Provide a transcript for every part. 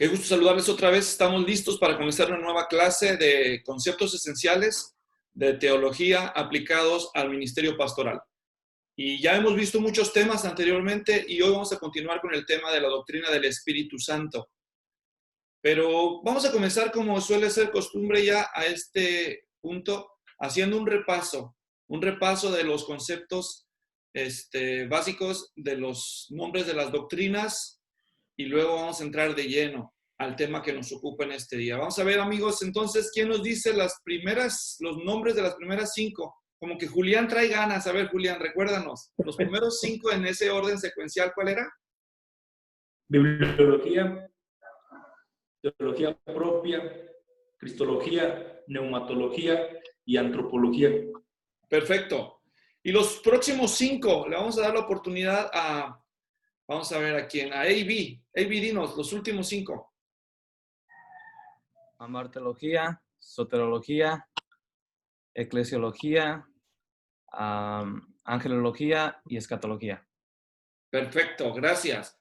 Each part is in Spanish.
Qué gusto saludarles otra vez. Estamos listos para comenzar una nueva clase de conceptos esenciales de teología aplicados al ministerio pastoral. Y ya hemos visto muchos temas anteriormente y hoy vamos a continuar con el tema de la doctrina del Espíritu Santo. Pero vamos a comenzar, como suele ser costumbre ya a este punto, haciendo un repaso de los conceptos básicos de los nombres de las doctrinas. Y luego vamos a entrar de lleno al tema que nos ocupa en este día. Vamos a ver, amigos, entonces, ¿quién nos dice los nombres de las primeras 5? Como que Julián trae ganas. A ver, Julián, recuérdanos. Los primeros 5 en ese orden secuencial, ¿cuál era? Bibliología, teología propia, cristología, neumatología y antropología. Perfecto. Y los próximos 5, le vamos a dar la oportunidad vamos a ver a quién, a A.B. A.B, dinos, los últimos 5. Amartología, soterología, eclesiología, angelología y escatología. Perfecto, gracias.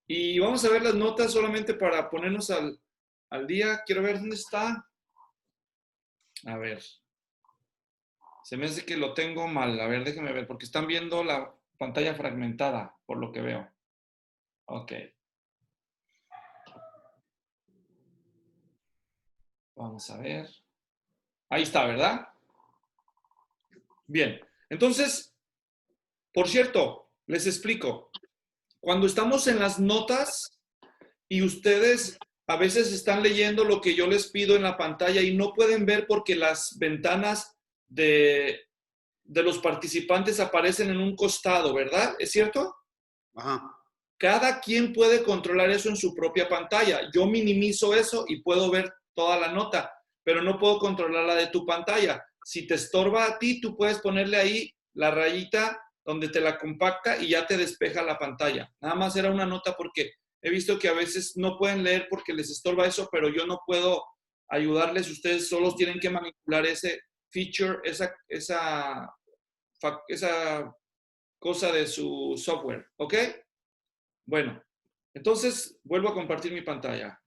Y vamos a ver las notas solamente para ponernos al día. Quiero ver dónde está. A ver. Se me hace que lo tengo mal. A ver, déjenme ver, porque están viendo la pantalla fragmentada, por lo que veo. Ok. Vamos a ver. Ahí está, ¿verdad? Bien. Entonces, por cierto, les explico. Cuando estamos en las notas y ustedes a veces están leyendo lo que yo les pido en la pantalla y no pueden ver porque las ventanas de los participantes aparecen en un costado, ¿verdad? ¿Es cierto? Ajá. Cada quien puede controlar eso en su propia pantalla. Yo minimizo eso y puedo ver toda la nota, pero no puedo controlar la de tu pantalla. Si te estorba a ti, tú puedes ponerle ahí la rayita donde te la compacta y ya te despeja la pantalla. Nada más era una nota porque he visto que a veces no pueden leer porque les estorba eso, pero yo no puedo ayudarles. Ustedes solos tienen que manipular ese feature, esa cosa de su software, ¿ok? Bueno, entonces vuelvo a compartir mi pantalla.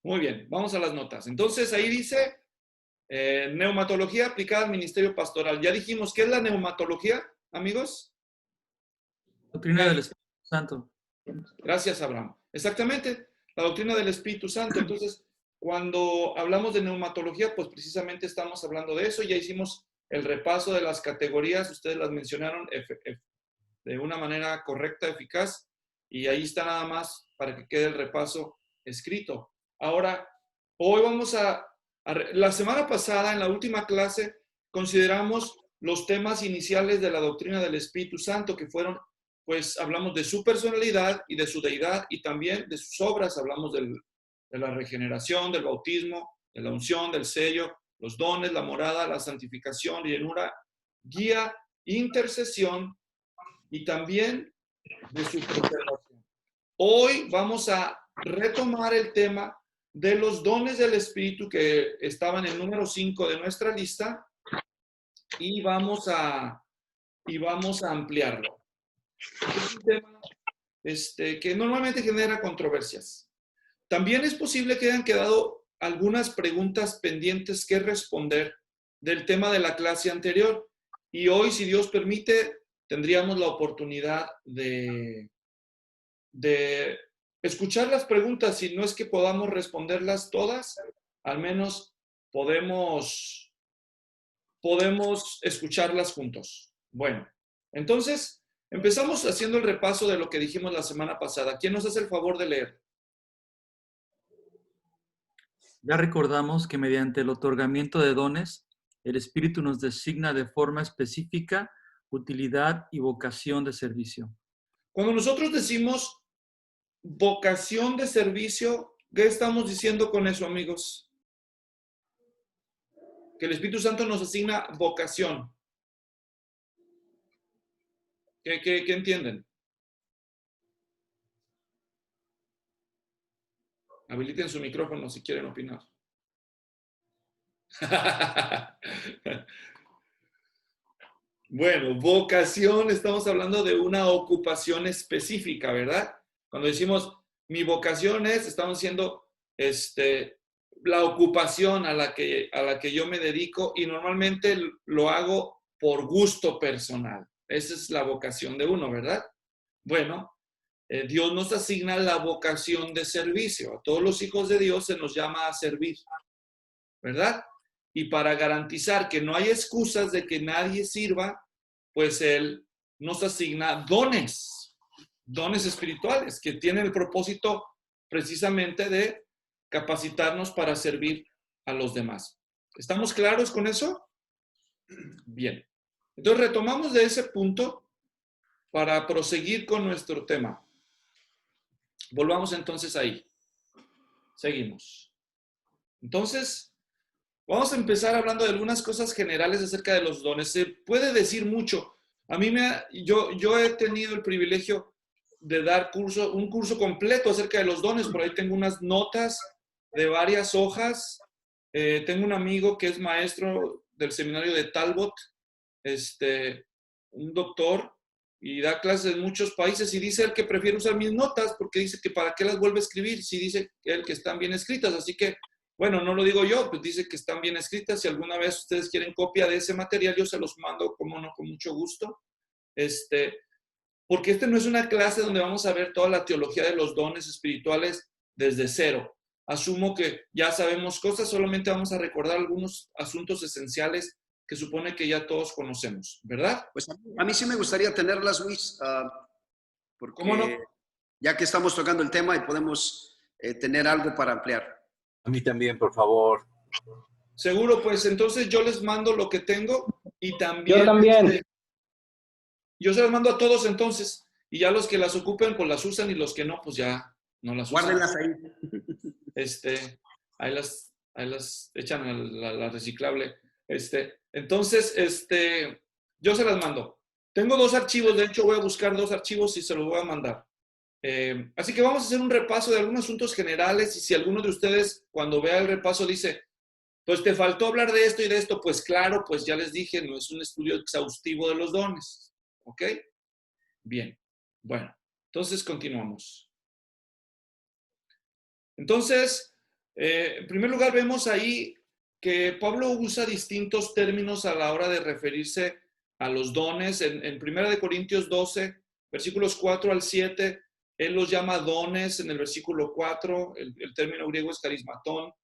Muy bien, vamos a las notas. Entonces ahí dice neumatología aplicada al ministerio pastoral. Ya dijimos, ¿qué es la neumatología, amigos? Doctrina del Espíritu Santo. Gracias, Abraham. Exactamente, la doctrina del Espíritu Santo. Entonces, cuando hablamos de neumatología, pues precisamente estamos hablando de eso. Ya hicimos el repaso de las categorías, ustedes las mencionaron de una manera correcta, eficaz, y ahí está nada más para que quede el repaso escrito. Ahora, hoy vamos la semana pasada, en la última clase, consideramos los temas iniciales de la doctrina del Espíritu Santo, que fueron, pues, hablamos de su personalidad y de su deidad, y también de sus obras. Hablamos de la regeneración, del bautismo, de la unción, del sello, los dones, la morada, la santificación, llenura, guía, intercesión, y también de su preservación. Hoy vamos a retomar el tema de los dones del Espíritu que estaban en el número 5 de nuestra lista y vamos a ampliarlo. Es un tema que normalmente genera controversias. También es posible que hayan quedado algunas preguntas pendientes que responder del tema de la clase anterior. Y hoy, si Dios permite, tendríamos la oportunidad de escuchar las preguntas. Si no es que podamos responderlas todas, al menos podemos escucharlas juntos. Bueno, entonces empezamos haciendo el repaso de lo que dijimos la semana pasada. ¿Quién nos hace el favor de leer? Ya recordamos que mediante el otorgamiento de dones, el Espíritu nos designa de forma específica utilidad y vocación de servicio. Cuando nosotros decimos vocación de servicio, ¿qué estamos diciendo con eso, amigos? Que el Espíritu Santo nos asigna vocación. ¿Qué entienden? Habiliten su micrófono si quieren opinar. Bueno, vocación, estamos hablando de una ocupación específica, ¿verdad? Cuando decimos mi vocación es, estamos diciendo la ocupación a la que yo me dedico y normalmente lo hago por gusto personal. Esa es la vocación de uno, ¿verdad? Bueno, Dios nos asigna la vocación de servicio. A todos los hijos de Dios se nos llama a servir, ¿verdad? Y para garantizar que no hay excusas de que nadie sirva, pues Él nos asigna dones espirituales que tienen el propósito precisamente de capacitarnos para servir a los demás. ¿Estamos claros con eso? Bien. Entonces retomamos de ese punto para proseguir con nuestro tema. Volvamos entonces ahí. Seguimos. Entonces, vamos a empezar hablando de algunas cosas generales acerca de los dones. Se puede decir mucho. A mí yo he tenido el privilegio de dar un curso completo acerca de los dones. Por ahí tengo unas notas de varias hojas. Tengo un amigo que es maestro del seminario de Talbot, un doctor, y da clases en muchos países y dice él que prefiere usar mis notas porque dice que para qué las vuelve a escribir si dice él que están bien escritas. Así que, bueno, no lo digo yo, pues dice que están bien escritas. Si alguna vez ustedes quieren copia de ese material, yo se los mando, como no, con mucho gusto. Porque no es una clase donde vamos a ver toda la teología de los dones espirituales desde cero. Asumo que ya sabemos cosas, solamente vamos a recordar algunos asuntos esenciales que supone que ya todos conocemos, ¿verdad? Pues a mí sí me gustaría tenerlas, Luis, porque ¿Cómo no? ya que estamos tocando el tema y podemos tener algo para ampliar. A mí también, por favor. Seguro, pues entonces yo les mando lo que tengo y también... Yo también. Yo se las mando a todos entonces y ya los que las ocupen pues las usan y los que no pues ya no las usan. Guárdenlas ahí. Ahí las echan a la reciclable. Entonces, yo se las mando. Tengo 2 archivos, de hecho voy a buscar 2 archivos y se los voy a mandar. Así que vamos a hacer un repaso de algunos asuntos generales y si alguno de ustedes cuando vea el repaso dice, pues te faltó hablar de esto y de esto, pues claro, pues ya les dije, no es un estudio exhaustivo de los dones. ¿Ok? Bien. Bueno, entonces continuamos. Entonces, en primer lugar vemos ahí que Pablo usa distintos términos a la hora de referirse a los dones. En 1 Corintios 12, versículos 4 al 7, él los llama dones en el versículo 4. El término griego es carismatón,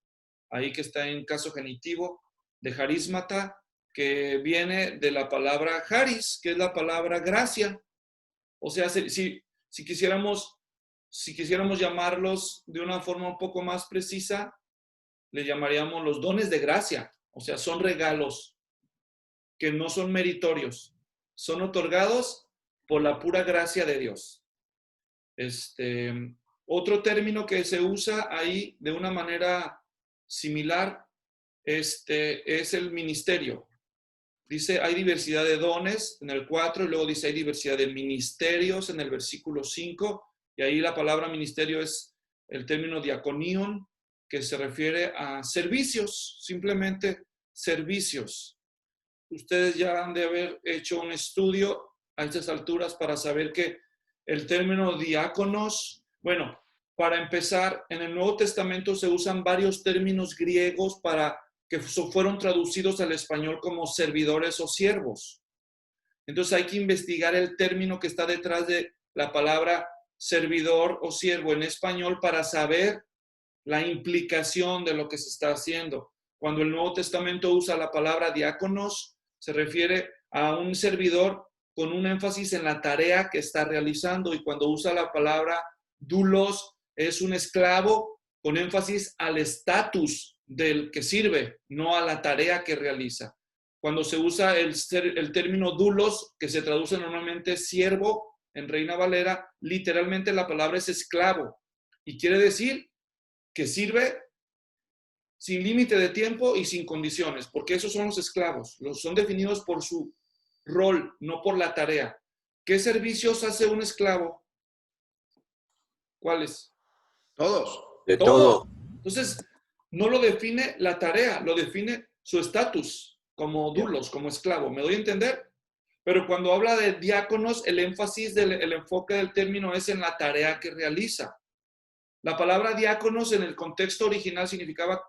ahí que está en caso genitivo de charismata, que viene de la palabra charis, que es la palabra gracia. O sea, si quisiéramos llamarlos de una forma un poco más precisa, le llamaríamos los dones de gracia. O sea, son regalos que no son meritorios, son otorgados por la pura gracia de Dios. Otro término que se usa ahí de una manera similar es el ministerio. Dice, hay diversidad de dones en el 4, y luego dice, hay diversidad de ministerios en el versículo 5, y ahí la palabra ministerio es el término diaconion, que se refiere a servicios, simplemente servicios. Ustedes ya han de haber hecho un estudio a estas alturas para saber que el término diáconos, bueno, para empezar, en el Nuevo Testamento se usan varios términos griegos que fueron traducidos al español como servidores o siervos. Entonces hay que investigar el término que está detrás de la palabra servidor o siervo en español para saber la implicación de lo que se está haciendo. Cuando el Nuevo Testamento usa la palabra diáconos, se refiere a un servidor con un énfasis en la tarea que está realizando, y cuando usa la palabra doulos, es un esclavo con énfasis al estatus del que sirve, no a la tarea que realiza. Cuando se usa el término doulos, que se traduce normalmente siervo en Reina Valera, literalmente la palabra es esclavo y quiere decir que sirve sin límite de tiempo y sin condiciones, porque esos son los esclavos, son definidos por su rol, no por la tarea. ¿Qué servicios hace un esclavo? ¿Cuáles? Todos. De todo. Entonces, no lo define la tarea, lo define su estatus como doulos, como esclavo. ¿Me doy a entender? Pero cuando habla de diáconos, el énfasis, el enfoque del término es en la tarea que realiza. La palabra diáconos en el contexto original significaba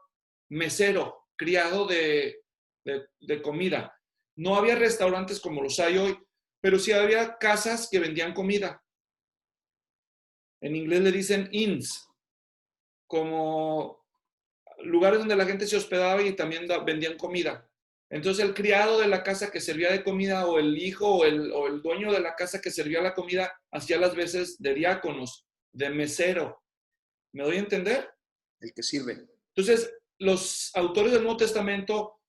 mesero, criado de comida. No había restaurantes como los hay hoy, pero sí había casas que vendían comida. En inglés le dicen inns, como lugares donde la gente se hospedaba y también vendían comida. Entonces el criado de la casa que servía de comida o el hijo o el dueño de la casa que servía la comida hacía las veces de diáconos, de mesero. ¿Me doy a entender? El que sirve. Entonces los autores del Nuevo Testamento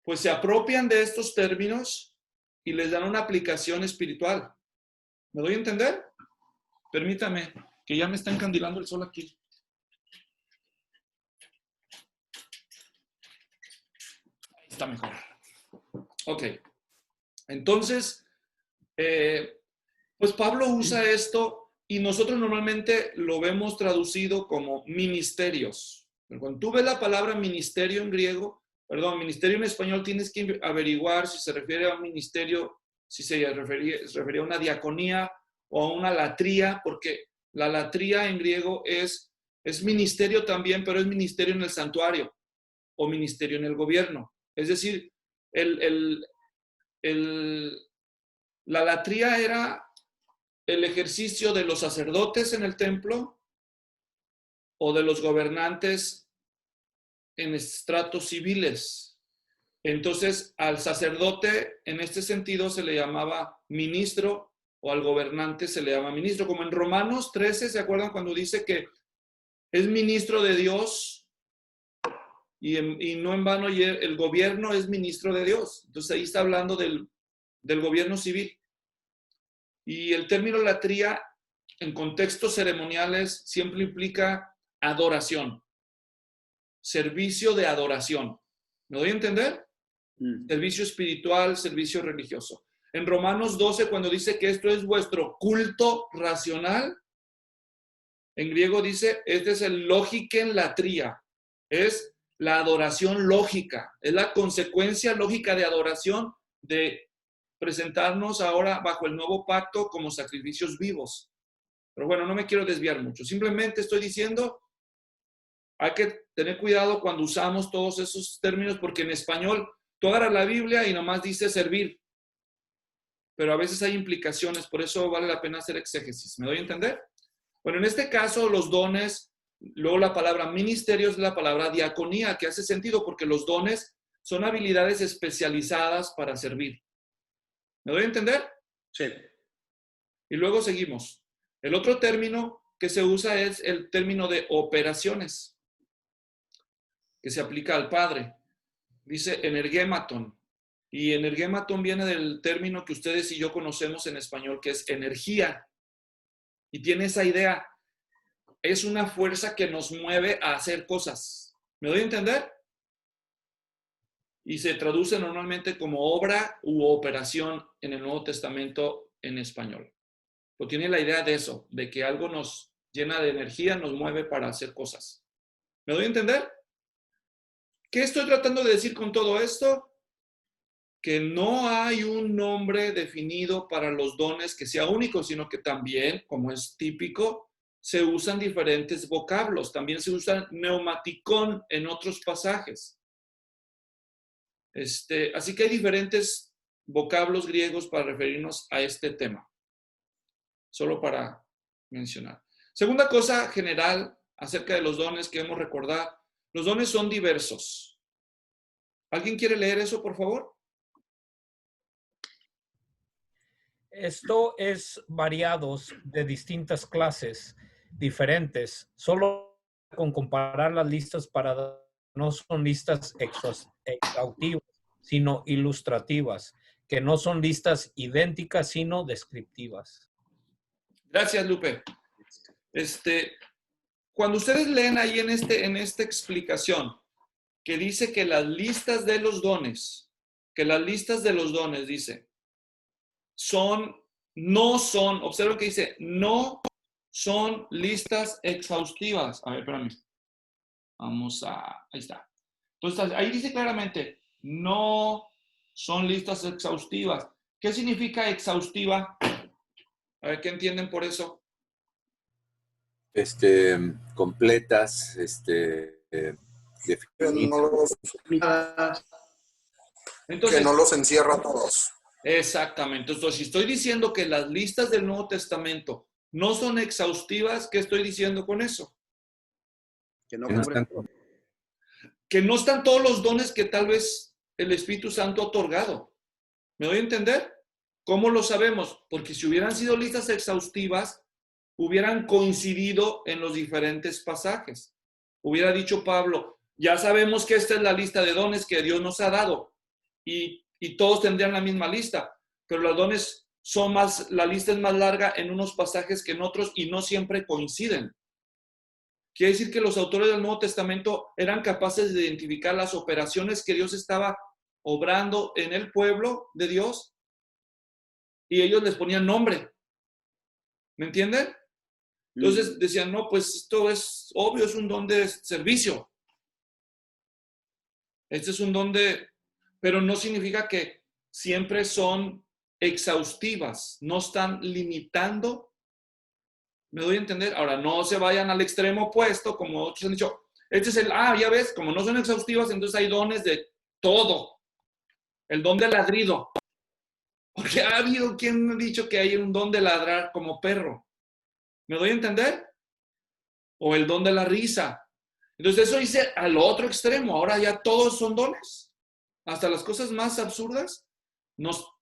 pues se apropian de estos términos y les dan una aplicación espiritual. ¿Me doy a entender? Permítame, que ya me está encandilando el sol aquí. Ahí está mejor. Ok. Entonces, pues Pablo usa esto y nosotros normalmente lo vemos traducido como ministerios. Pero cuando tú ves la palabra ministerio en griego, perdón, ministerio en español, tienes que averiguar si se refiere a un ministerio, si se refería a una diaconía o a una latría, porque la latría en griego es ministerio también, pero es ministerio en el santuario o ministerio en el gobierno. Es decir, la latría era el ejercicio de los sacerdotes en el templo o de los gobernantes en estratos civiles. Entonces, al sacerdote en este sentido se le llamaba ministro o al gobernante se le llama ministro. Como en Romanos 13, ¿se acuerdan cuando dice que es ministro de Dios? Y no en vano el gobierno es ministro de Dios. Entonces ahí está hablando del gobierno civil. Y el término latría en contextos ceremoniales siempre implica adoración, servicio de adoración. ¿Me doy a entender? Servicio espiritual, servicio religioso. En Romanos 12, cuando dice que esto es vuestro culto racional, en griego dice, este es el logiken latría, es la adoración lógica, es la consecuencia lógica de adoración de presentarnos ahora bajo el nuevo pacto como sacrificios vivos. Pero bueno, no me quiero desviar mucho. Simplemente estoy diciendo, hay que tener cuidado cuando usamos todos esos términos, porque en español tú agarras la Biblia y nomás dice servir. Pero a veces hay implicaciones, por eso vale la pena hacer exégesis. ¿Me doy a entender? Bueno, en este caso, los dones, luego la palabra ministerio es la palabra diaconía, que hace sentido porque los dones son habilidades especializadas para servir. ¿Me doy a entender? Sí. Y luego seguimos. El otro término que se usa es el término de operaciones, que se aplica al Padre. Dice energématon. Y energématon viene del término que ustedes y yo conocemos en español, que es energía. Y tiene esa idea. Es una fuerza que nos mueve a hacer cosas. ¿Me doy a entender? Y se traduce normalmente como obra u operación en el Nuevo Testamento en español. Pero tiene la idea de eso, de que algo nos llena de energía, nos mueve para hacer cosas. ¿Me doy a entender? ¿Qué estoy tratando de decir con todo esto? Que no hay un nombre definido para los dones que sea único, sino que también, como es típico, se usan diferentes vocablos. También se usa neumaticón en otros pasajes. Así que hay diferentes vocablos griegos para referirnos a este tema. Solo para mencionar. Segunda cosa general acerca de los dones que debemos recordar. Los dones son diversos. ¿Alguien quiere leer eso, por favor? Esto es variados de distintas clases diferentes. Solo con comparar las listas no son listas exhaustivas, sino ilustrativas, que no son listas idénticas, sino descriptivas. Gracias, Lupe. Cuando ustedes leen ahí en esta explicación que dice que las listas de los dones, dice, no son, observen que dice, no son listas exhaustivas. A ver, espérame. Ahí está. Entonces, ahí dice claramente, no son listas exhaustivas. ¿Qué significa exhaustiva? A ver, ¿qué entienden por eso? Completas, Que definidas. Entonces, no los encierra a todos. exactamente. Entonces, si estoy diciendo que las listas del Nuevo Testamento no son exhaustivas, ¿qué estoy diciendo con eso? Que no Que no cubren. están- Que no están todos los dones que tal vez el Espíritu Santo ha otorgado. ¿Me doy a entender? ¿Cómo lo sabemos? Porque si hubieran sido listas exhaustivas, hubieran coincidido en los diferentes pasajes. Hubiera dicho Pablo, ya sabemos que esta es la lista de dones que Dios nos ha dado y todos tendrían la misma lista, pero los dones son más, la lista es más larga en unos pasajes que en otros y no siempre coinciden. Quiere decir que los autores del Nuevo Testamento eran capaces de identificar las operaciones que Dios estaba obrando en el pueblo de Dios y ellos les ponían nombre. ¿Me entienden? Entonces decían, no, pues esto es obvio, es un don de servicio. Este es un don de... Pero no significa que siempre son exhaustivas, no están limitando. ¿Me doy a entender? Ahora, no se vayan al extremo opuesto, como otros han dicho. Este es el, ya ves, como no son exhaustivas, entonces hay dones de todo. El don de ladrido. Porque ha habido quien ha dicho que hay un don de ladrar como perro. ¿Me doy a entender? O el don de la risa. Entonces eso dice al otro extremo. Ahora ya todos son dones. Hasta las cosas más absurdas.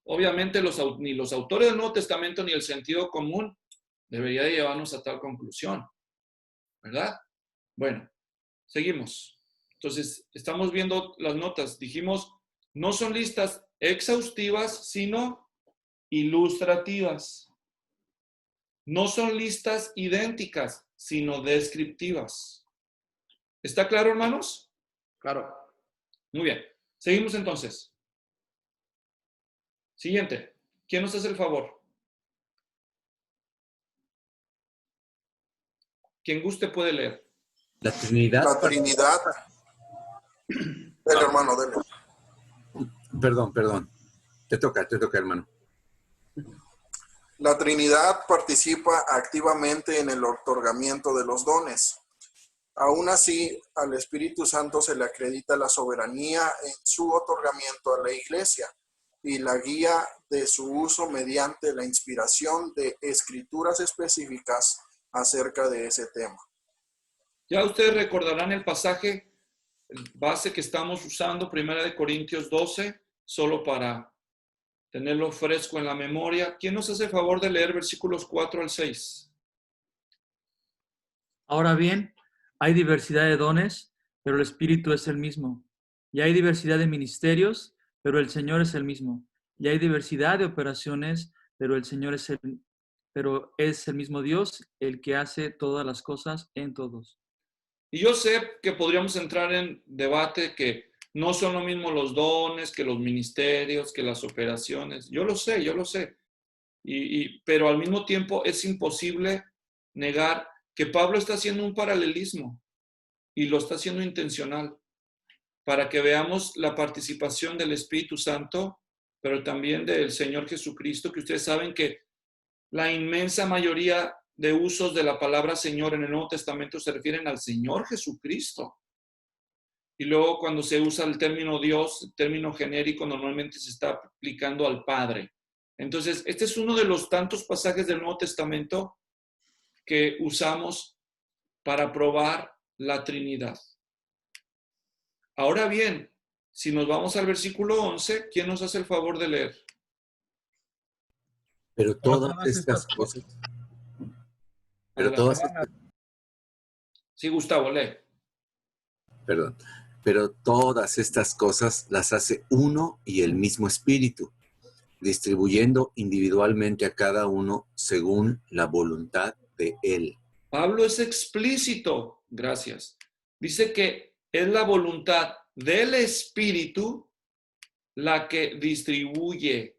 Obviamente ni los autores del Nuevo Testamento ni el sentido común debería de llevarnos a tal conclusión. ¿Verdad? Bueno, seguimos. Entonces, estamos viendo las notas. Dijimos, no son listas exhaustivas, sino ilustrativas. No son listas idénticas, sino descriptivas. ¿Está claro, hermanos? Claro. Muy bien. Seguimos entonces. Siguiente. ¿Quién nos hace el favor? Quien guste puede leer. La Trinidad. La Trinidad. Dele, hermano, dele. Perdón. Te toca, hermano. La Trinidad participa activamente en el otorgamiento de los dones. Aún así, al Espíritu Santo se le acredita la soberanía en su otorgamiento a la Iglesia y la guía de su uso mediante la inspiración de escrituras específicas acerca de ese tema. Ya ustedes recordarán el pasaje base que estamos usando, 1 Corintios 12, solo para tenerlo fresco en la memoria. ¿Quién nos hace el favor de leer versículos 4 al 6? Ahora bien, hay diversidad de dones, pero el Espíritu es el mismo. Y hay diversidad de ministerios, pero el Señor es el mismo. Y hay diversidad de operaciones, pero el Señor es el mismo Dios, el que hace todas las cosas en todos. Y yo sé que podríamos entrar en debate que no son lo mismo los dones, que los ministerios, que las operaciones. Yo lo sé. Pero al mismo tiempo es imposible negar que Pablo está haciendo un paralelismo y lo está haciendo intencional para que veamos la participación del Espíritu Santo, pero también del Señor Jesucristo, que ustedes saben que la inmensa mayoría de usos de la palabra Señor en el Nuevo Testamento se refieren al Señor Jesucristo. Y luego cuando se usa el término Dios, el término genérico, normalmente se está aplicando al Padre. Entonces, este es uno de los tantos pasajes del Nuevo Testamento que usamos para probar la Trinidad. Ahora bien, si nos vamos al versículo 11, ¿quién nos hace el favor de leer? Pero todas estas cosas. Sí, Gustavo, lee. Perdón. Pero todas estas cosas las hace uno y el mismo Espíritu, distribuyendo individualmente a cada uno según la voluntad de Él. Pablo es explícito, gracias. Dice que es la voluntad del Espíritu la que distribuye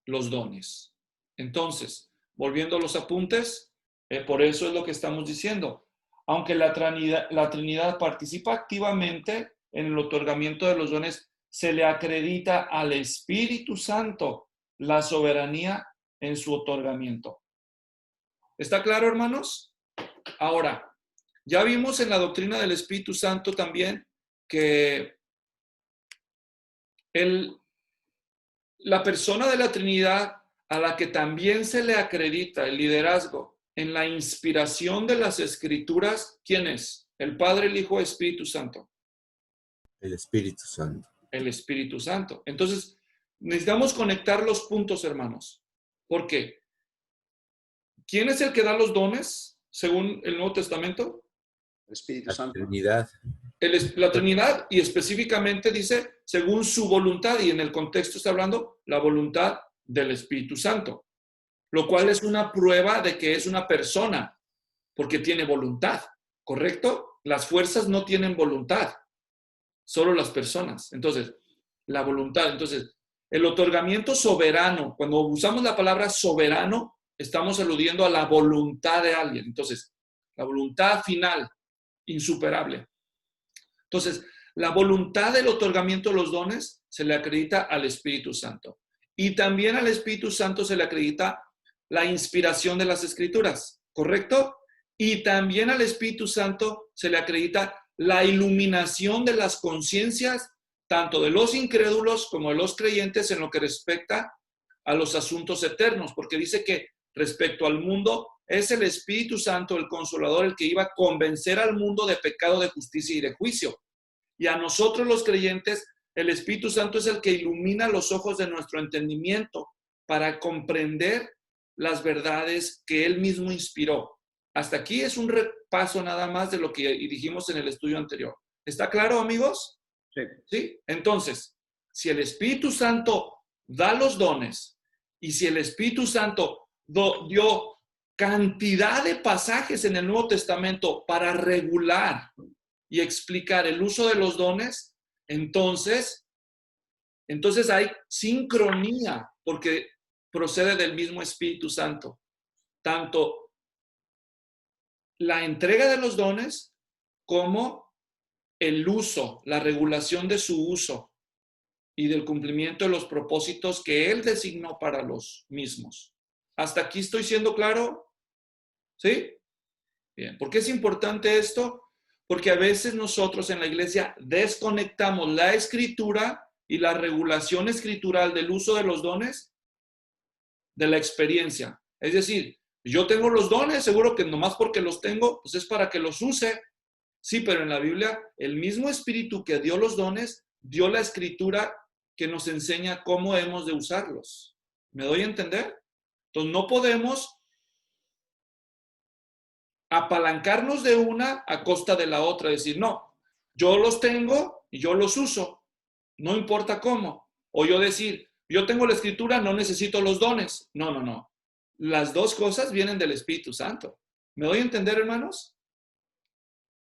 los dones. Entonces, volviendo a los apuntes, por eso es lo que estamos diciendo. Aunque la Trinidad participa activamente en el otorgamiento de los dones, se le acredita al Espíritu Santo la soberanía en su otorgamiento. ¿Está claro, hermanos? Ahora, ya vimos en la doctrina del Espíritu Santo también que la persona de la Trinidad a la que también se le acredita el liderazgo en la inspiración de las Escrituras, ¿quién es? ¿El Padre, el Hijo, el Espíritu Santo? El Espíritu Santo. El Espíritu Santo. Entonces, necesitamos conectar los puntos, hermanos. ¿Por qué? ¿Quién es el que da los dones según el Nuevo Testamento? El Espíritu La Santo. Trinidad. La Trinidad, y específicamente dice según su voluntad, y en el contexto está hablando la voluntad del Espíritu Santo, lo cual es una prueba de que es una persona, porque tiene voluntad, ¿correcto? Las fuerzas no tienen voluntad, solo las personas. Entonces, la voluntad. Entonces, el otorgamiento soberano, cuando usamos la palabra soberano, estamos aludiendo a la voluntad de alguien. Entonces, la voluntad final, insuperable. Entonces, la voluntad del otorgamiento de los dones se le acredita al Espíritu Santo. Y también al Espíritu Santo se le acredita la inspiración de las Escrituras, ¿correcto? Y también al Espíritu Santo se le acredita la iluminación de las conciencias, tanto de los incrédulos como de los creyentes, en lo que respecta a los asuntos eternos, porque dice que respecto al mundo es el Espíritu Santo, el Consolador, el que iba a convencer al mundo de pecado, de justicia y de juicio. Y a nosotros los creyentes, el Espíritu Santo es el que ilumina los ojos de nuestro entendimiento para comprender las verdades que Él mismo inspiró. Hasta aquí es un repaso nada más de lo que dijimos en el estudio anterior. ¿Está claro, amigos? Sí. ¿Sí? Entonces, si el Espíritu Santo da los dones y si el Espíritu Santo dio cantidad de pasajes en el Nuevo Testamento para regular y explicar el uso de los dones, entonces hay sincronía porque procede del mismo Espíritu Santo. Tanto la entrega de los dones como el uso, la regulación de su uso y del cumplimiento de los propósitos que Él designó para los mismos. ¿Hasta aquí estoy siendo claro? ¿Sí? Bien. ¿Por qué es importante esto? Porque a veces nosotros en la iglesia desconectamos la escritura y la regulación escritural del uso de los dones de la experiencia. Es decir, yo tengo los dones, seguro que nomás porque los tengo, pues es para que los use. Sí, pero en la Biblia, el mismo Espíritu que dio los dones, dio la escritura que nos enseña cómo hemos de usarlos. ¿Me doy a entender? Entonces, no podemos apalancarnos de una a costa de la otra. Decir, no, yo los tengo y yo los uso, no importa cómo. O yo decir, yo tengo la escritura, no necesito los dones. No, no, no. Las dos cosas vienen del Espíritu Santo. ¿Me doy a entender, hermanos?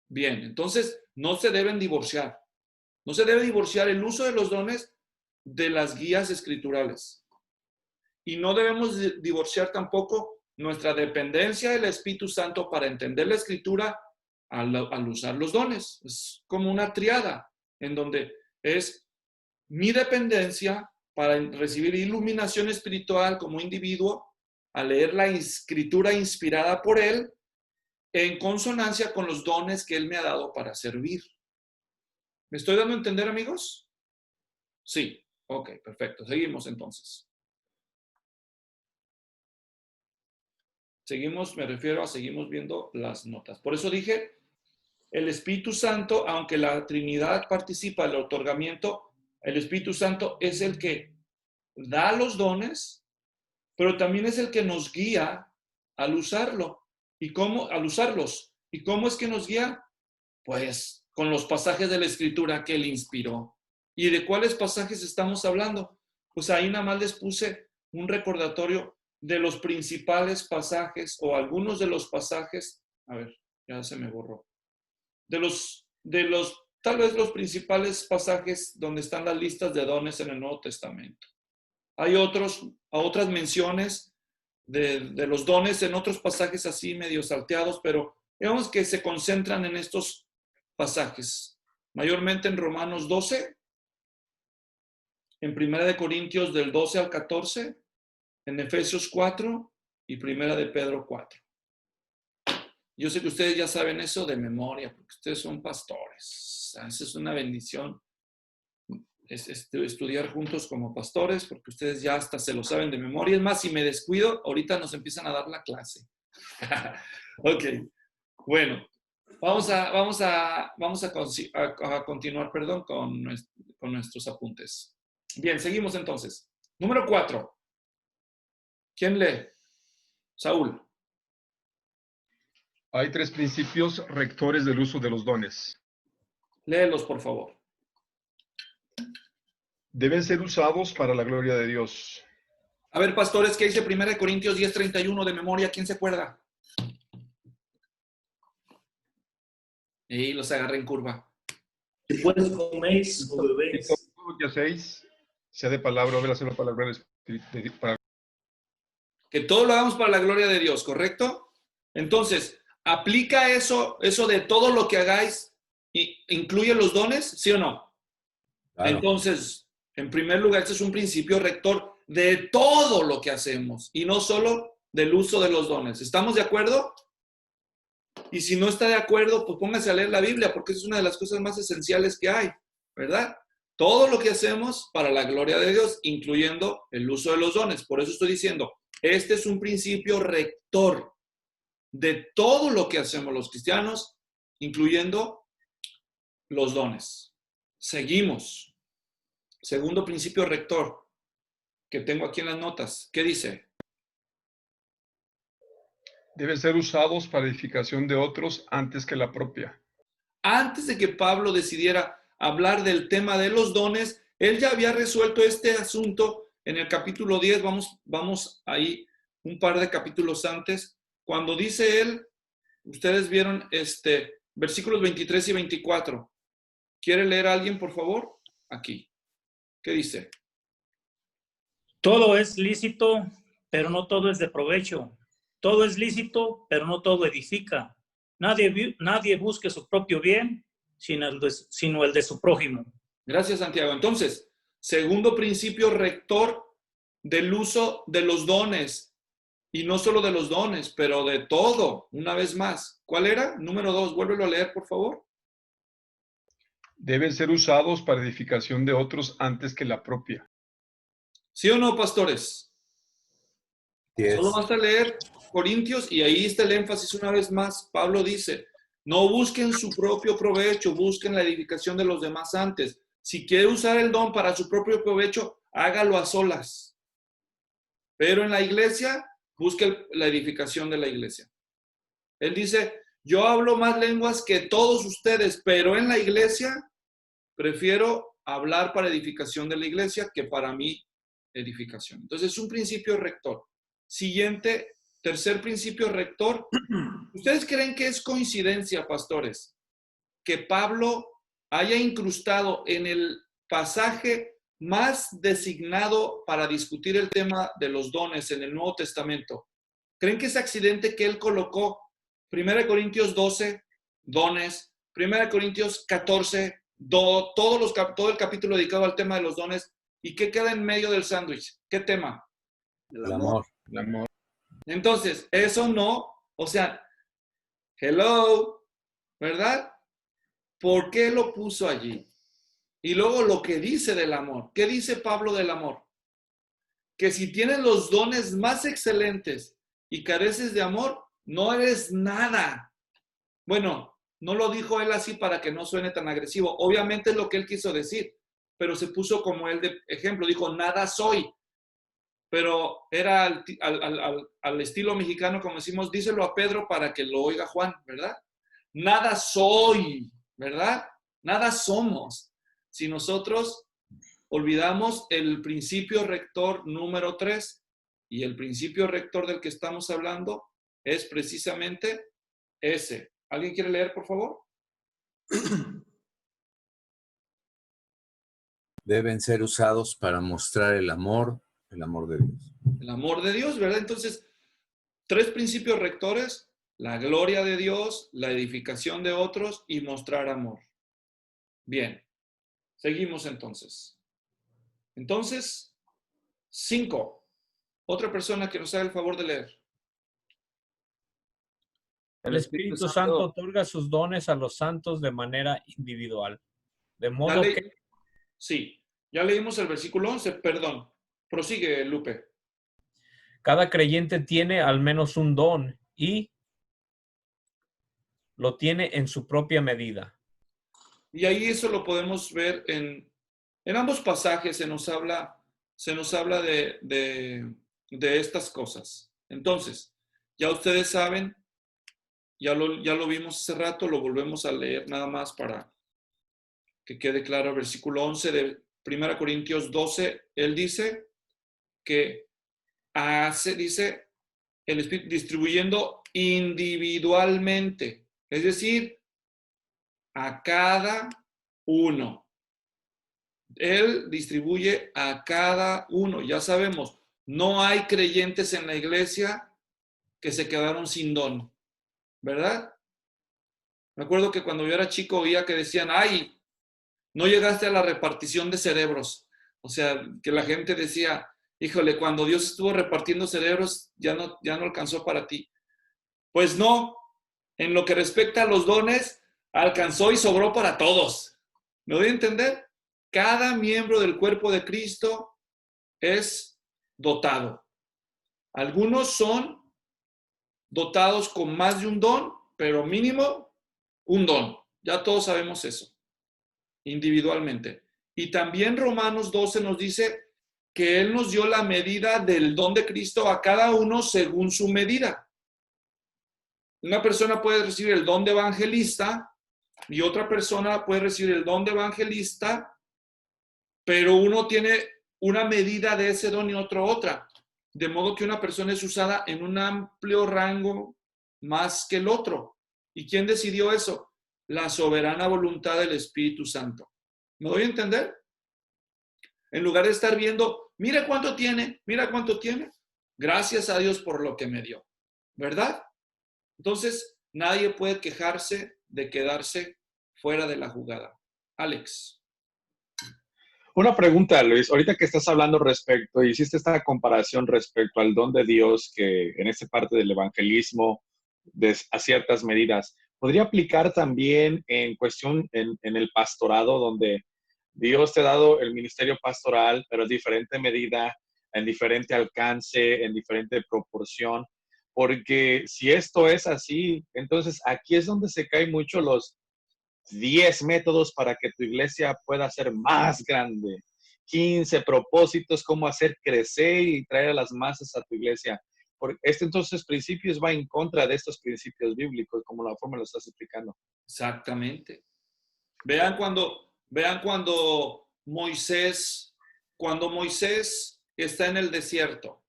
Bien, entonces no se deben divorciar. No se debe divorciar el uso de los dones de las guías escriturales. Y no debemos divorciar tampoco nuestra dependencia del Espíritu Santo para entender la escritura al usar los dones. Es como una triada en donde es mi dependencia para recibir iluminación espiritual como individuo, a leer la escritura inspirada por Él, en consonancia con los dones que Él me ha dado para servir. ¿Me estoy dando a entender, amigos? Sí. Ok, perfecto. Seguimos entonces. Seguimos, me refiero a seguimos viendo las notas. Por eso dije, el Espíritu Santo, aunque la Trinidad participa en el otorgamiento, el Espíritu Santo es el que da los dones, pero también es el que nos guía al usarlo. ¿Y cómo? Al usarlos. ¿Y cómo es que nos guía? Pues con los pasajes de la Escritura que Él inspiró. ¿Y de cuáles pasajes estamos hablando? Pues ahí nada más les puse un recordatorio de los principales pasajes o algunos de los pasajes. A ver, ya se me borró. Tal vez los principales pasajes donde están las listas de dones en el Nuevo Testamento. Hay otras menciones de los dones en otros pasajes así medio salteados, pero digamos que se concentran en estos pasajes, mayormente en Romanos 12 en 1 Corintios del 12 al 14, en Efesios 4 y 1 de Pedro 4. Yo sé que ustedes ya saben eso de memoria, porque ustedes son pastores. Esa es una bendición, estudiar juntos como pastores, porque ustedes ya hasta se lo saben de memoria. Es más, si me descuido, ahorita nos empiezan a dar la clase. Ok, bueno, vamos a continuar, perdón, con nuestros apuntes. Bien, seguimos entonces. Número 4. ¿Quién lee? Saúl. Hay 3 principios rectores del uso de los dones. Léelos, por favor. Deben ser usados para la gloria de Dios. A ver, pastores, ¿qué dice 1 Corintios 10:31 de memoria? ¿Quién se acuerda? Y los agarré en curva. Si pues coméis o Y bebéis, todo lo que hacéis, sea de palabra o de hacerlo para la gloria del Espíritu, para Que todo lo hagamos para la gloria de Dios, ¿correcto? Entonces, ¿aplica eso de todo lo que hagáis, incluye los dones? ¿Sí o no? Claro. Entonces, en primer lugar, este es un principio rector de todo lo que hacemos y no solo del uso de los dones. ¿Estamos de acuerdo? Y si no está de acuerdo, pues póngase a leer la Biblia, porque es una de las cosas más esenciales que hay, ¿verdad? Todo lo que hacemos para la gloria de Dios, incluyendo el uso de los dones. Por eso estoy diciendo, este es un principio rector de todo lo que hacemos los cristianos, incluyendo los dones. Seguimos. Segundo principio rector que tengo aquí en las notas. ¿Qué dice? deben ser usados para edificación de otros antes que la propia. Antes de que Pablo decidiera hablar del tema de los dones, él ya había resuelto este asunto en el capítulo 10. Vamos ahí un par de capítulos antes. Cuando dice él, ustedes vieron versículos 23 y 24. ¿Quiere leer a alguien, por favor? Aquí. ¿Qué dice? Todo es lícito, pero no todo es de provecho. Todo es lícito, pero no todo edifica. Nadie busque su propio bien, sino el de su prójimo. Gracias, Santiago. Entonces, segundo principio rector del uso de los dones, y no solo de los dones, pero de todo, una vez más. ¿Cuál era? Número 2, vuélvelo a leer, por favor. Deben ser usados para edificación de otros antes que la propia. ¿Sí o no, pastores? Yes. Solo basta leer Corintios y ahí está el énfasis una vez más. Pablo dice, no busquen su propio provecho, busquen la edificación de los demás antes. Si quiere usar el don para su propio provecho, hágalo a solas. Pero en la iglesia, busque la edificación de la iglesia. Él dice, yo hablo más lenguas que todos ustedes, pero en la iglesia prefiero hablar para edificación de la iglesia que para mi edificación. Entonces, es un principio rector. Siguiente, tercer principio rector. ¿Ustedes creen que es coincidencia, pastores, que Pablo haya incrustado en el pasaje más designado para discutir el tema de los dones en el Nuevo Testamento? ¿Creen que es accidente que él colocó 1 Corintios 12, dones, 1 Corintios 14, todo el capítulo dedicado al tema de los dones? ¿Y qué queda en medio del sándwich? ¿Qué tema? El amor. El amor. Entonces, eso no, o sea, hello, ¿verdad? ¿Por qué lo puso allí? Y luego lo que dice del amor. ¿Qué dice Pablo del amor? Que si tienes los dones más excelentes y careces de amor, no eres nada. Bueno, no lo dijo él así para que no suene tan agresivo. Obviamente es lo que él quiso decir, pero se puso como él de ejemplo. Dijo, nada soy. Pero era al estilo mexicano, como decimos, díselo a Pedro para que lo oiga Juan, ¿verdad? Nada soy, ¿verdad? Nada somos. Si nosotros olvidamos el principio rector número 3, y el principio rector del que estamos hablando es precisamente ese. ¿Alguien quiere leer, por favor? Deben ser usados para mostrar el amor de Dios. El amor de Dios, ¿verdad? Entonces, 3 principios rectores: la gloria de Dios, la edificación de otros y mostrar amor. Bien, seguimos entonces. Entonces, 5. Otra persona que nos haga el favor de leer. El Espíritu Santo otorga sus dones a los santos de manera individual. De modo que Sí, ya leímos el versículo 11, perdón. Prosigue, Lupe. cada creyente tiene al menos un don y lo tiene en su propia medida. Y ahí eso lo podemos ver en ambos pasajes, se nos habla de estas cosas. Entonces, ya ustedes saben, ya lo vimos hace rato, lo volvemos a leer nada más para que quede claro el versículo 11 de 1 Corintios 12. Él dice que dice el Espíritu distribuyendo individualmente, es decir, a cada uno. Él distribuye a cada uno. Ya sabemos, no hay creyentes en la iglesia que se quedaron sin don, ¿verdad? Me acuerdo que cuando yo era chico oía que decían, ay, no llegaste a la repartición de cerebros. O sea, que la gente decía, híjole, cuando Dios estuvo repartiendo cerebros, ya no alcanzó para ti. Pues no, en lo que respecta a los dones, alcanzó y sobró para todos. ¿Me doy a entender? Cada miembro del cuerpo de Cristo es dotado. Algunos son dotados con más de un don, pero mínimo un don. Ya todos sabemos eso, individualmente. Y también Romanos 12 nos dice que Él nos dio la medida del don de Cristo a cada uno según su medida. Una persona puede recibir el don de evangelista y otra persona puede recibir el don de evangelista, pero uno tiene una medida de ese don y otro otra. De modo que una persona es usada en un amplio rango más que el otro. ¿Y quién decidió eso? La soberana voluntad del Espíritu Santo. ¿Me doy a entender? En lugar de estar viendo, mira cuánto tiene, gracias a Dios por lo que me dio. ¿Verdad? Entonces, nadie puede quejarse de quedarse fuera de la jugada. Alex. Una pregunta, Luis. Ahorita que estás hablando hiciste esta comparación respecto al don de Dios que en esta parte del evangelismo, a ciertas medidas, ¿podría aplicar también en cuestión en el pastorado, donde Dios te ha dado el ministerio pastoral, pero en diferente medida, en diferente alcance, en diferente proporción? Porque si esto es así, entonces aquí es donde se caen mucho los 10 métodos para que tu iglesia pueda ser más grande, 15 propósitos, cómo hacer crecer y traer a las masas a tu iglesia. Porque entonces principios va en contra de estos principios bíblicos, como la forma lo estás explicando. Exactamente. Vean cuando Moisés está en el desierto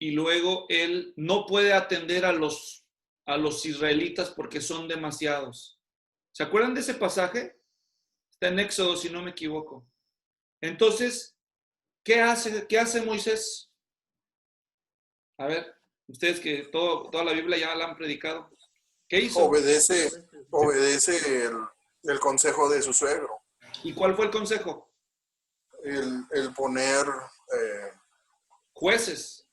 y luego él no puede atender a los israelitas porque son demasiados. ¿Se acuerdan de ese pasaje? Está en Éxodo, si no me equivoco. Entonces, ¿qué hace Moisés? A ver, ustedes que toda la Biblia ya la han predicado. ¿Qué hizo? Obedece el consejo de su suegro. ¿Y cuál fue el consejo? El poner jueces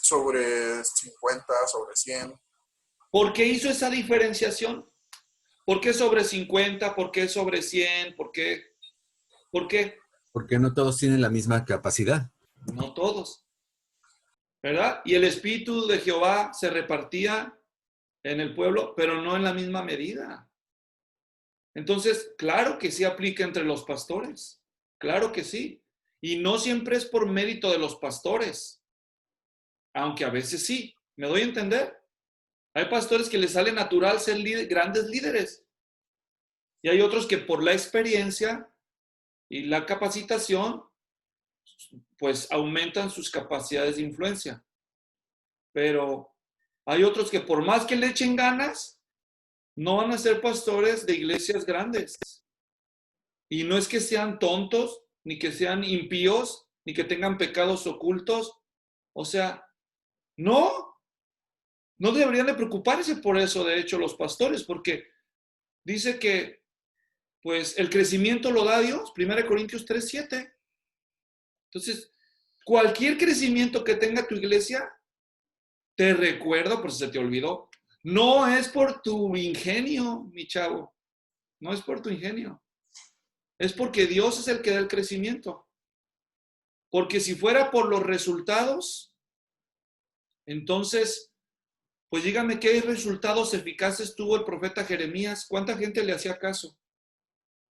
sobre 50, sobre 100. ¿Por qué hizo esa diferenciación? ¿Por qué sobre 50? ¿Por qué sobre 100? ¿Por qué? Porque no todos tienen la misma capacidad. No todos. ¿Verdad? Y el Espíritu de Jehová se repartía en el pueblo, pero no en la misma medida. Entonces, claro que sí aplica entre los pastores. Claro que sí. Y no siempre es por mérito de los pastores. Aunque a veces sí. ¿Me doy a entender? Hay pastores que les sale natural ser grandes líderes. Y hay otros que por la experiencia y la capacitación, pues aumentan sus capacidades de influencia. Pero hay otros que por más que le echen ganas, no van a ser pastores de iglesias grandes. Y no es que sean tontos, ni que sean impíos, ni que tengan pecados ocultos. O sea, no deberían de preocuparse por eso, de hecho, los pastores, porque dice que Pues el crecimiento lo da Dios, 1 Corintios 3:7. Entonces, cualquier crecimiento que tenga tu iglesia, te recuerdo, por si se te olvidó, no es por tu ingenio, mi chavo. No es por tu ingenio. Es porque Dios es el que da el crecimiento. Porque si fuera por los resultados, entonces, pues dígame qué resultados eficaces tuvo el profeta Jeremías. ¿Cuánta gente le hacía caso?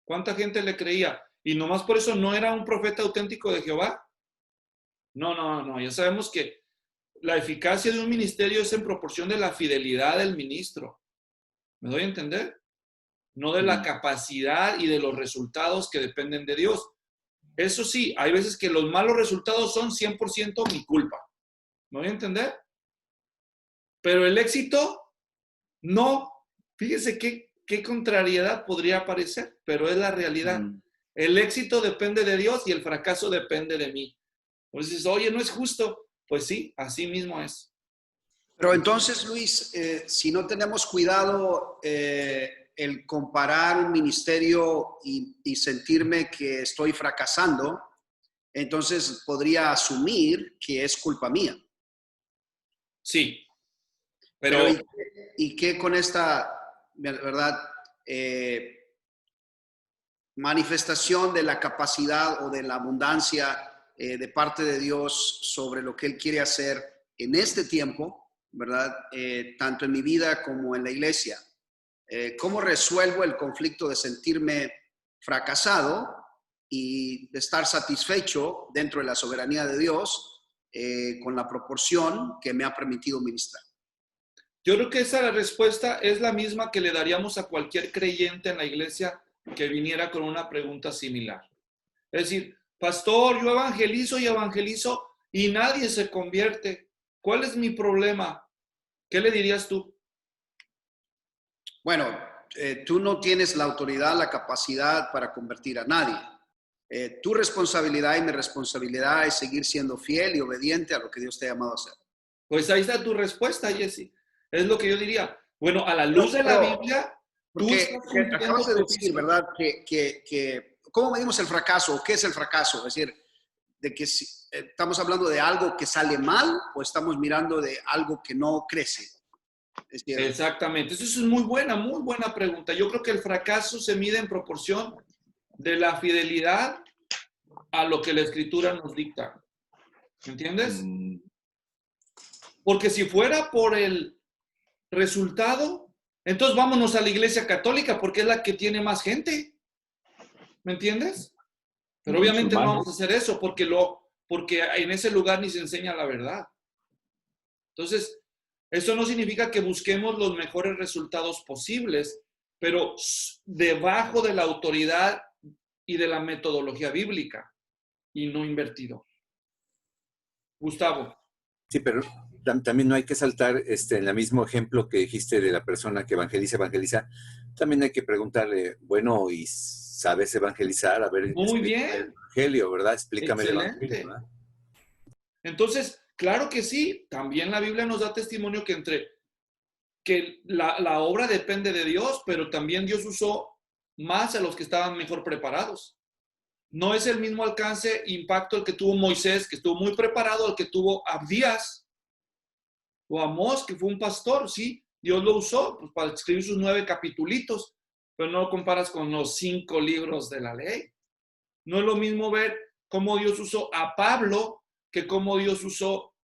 ¿Cuánta gente le creía? Y nomás por eso no era un profeta auténtico de Jehová. No. Ya sabemos que la eficacia de un ministerio es en proporción de la fidelidad del ministro. ¿Me doy a entender? No de la capacidad y de los resultados que dependen de Dios. Eso sí, hay veces que los malos resultados son 100% mi culpa. ¿Me doy a entender? Pero el éxito, no. Fíjese qué contrariedad podría aparecer, pero es la realidad. El éxito depende de Dios y el fracaso depende de mí. Entonces, oye, no es justo. Pues sí, así mismo es. Pero entonces, Luis, si no tenemos cuidado, el comparar un ministerio y sentirme que estoy fracasando, entonces podría asumir que es culpa mía. Sí, pero ¿y qué con esta, verdad, manifestación de la capacidad o de la abundancia de parte de Dios sobre lo que Él quiere hacer en este tiempo, verdad, tanto en mi vida como en la iglesia? ¿Cómo resuelvo el conflicto de sentirme fracasado y de estar satisfecho dentro de la soberanía de Dios con la proporción que me ha permitido ministrar? Yo creo que esa respuesta es la misma que le daríamos a cualquier creyente en la iglesia que viniera con una pregunta similar. Es decir, pastor, yo evangelizo y nadie se convierte. ¿Cuál es mi problema? ¿Qué le dirías tú? Bueno, tú no tienes la autoridad, la capacidad para convertir a nadie. Tu responsabilidad y mi responsabilidad es seguir siendo fiel y obediente a lo que Dios te ha llamado a hacer. Pues ahí está tu respuesta, Jesse. Es lo que yo diría. Bueno, a la luz de la Biblia, porque acabas de decir, ¿verdad? Que ¿cómo medimos el fracaso? ¿Qué es el fracaso? Es decir, de que si, estamos hablando de algo que sale mal o estamos mirando de algo que no crece. Exactamente. Eso es muy buena pregunta. Yo creo que el fracaso se mide en proporción de la fidelidad a lo que la Escritura nos dicta. ¿Me entiendes? Porque si fuera por el resultado, entonces vámonos a la Iglesia Católica porque es la que tiene más gente. ¿Me entiendes? Pero obviamente no vamos a hacer eso porque en ese lugar ni se enseña la verdad. Entonces, eso no significa que busquemos los mejores resultados posibles, pero debajo de la autoridad y de la metodología bíblica y no invertido. Gustavo. Sí, pero también no hay que saltar en el mismo ejemplo que dijiste de la persona que evangeliza. También hay que preguntarle, bueno, ¿y sabes evangelizar? A ver, muy bien. El evangelio, ¿verdad? Explícame Excelente. el evangelio, ¿verdad? Entonces, claro que sí, también la Biblia nos da testimonio que la obra depende de Dios, pero también Dios usó más a los que estaban mejor preparados. No es el mismo alcance, impacto el que tuvo Moisés, que estuvo muy preparado, al que tuvo Abdías o Amós, que fue un pastor, sí, Dios lo usó pues, para escribir sus 9 capitulitos, pero no lo comparas con los 5 libros de la ley. No es lo mismo ver cómo Dios usó a Pablo que cómo Dios usó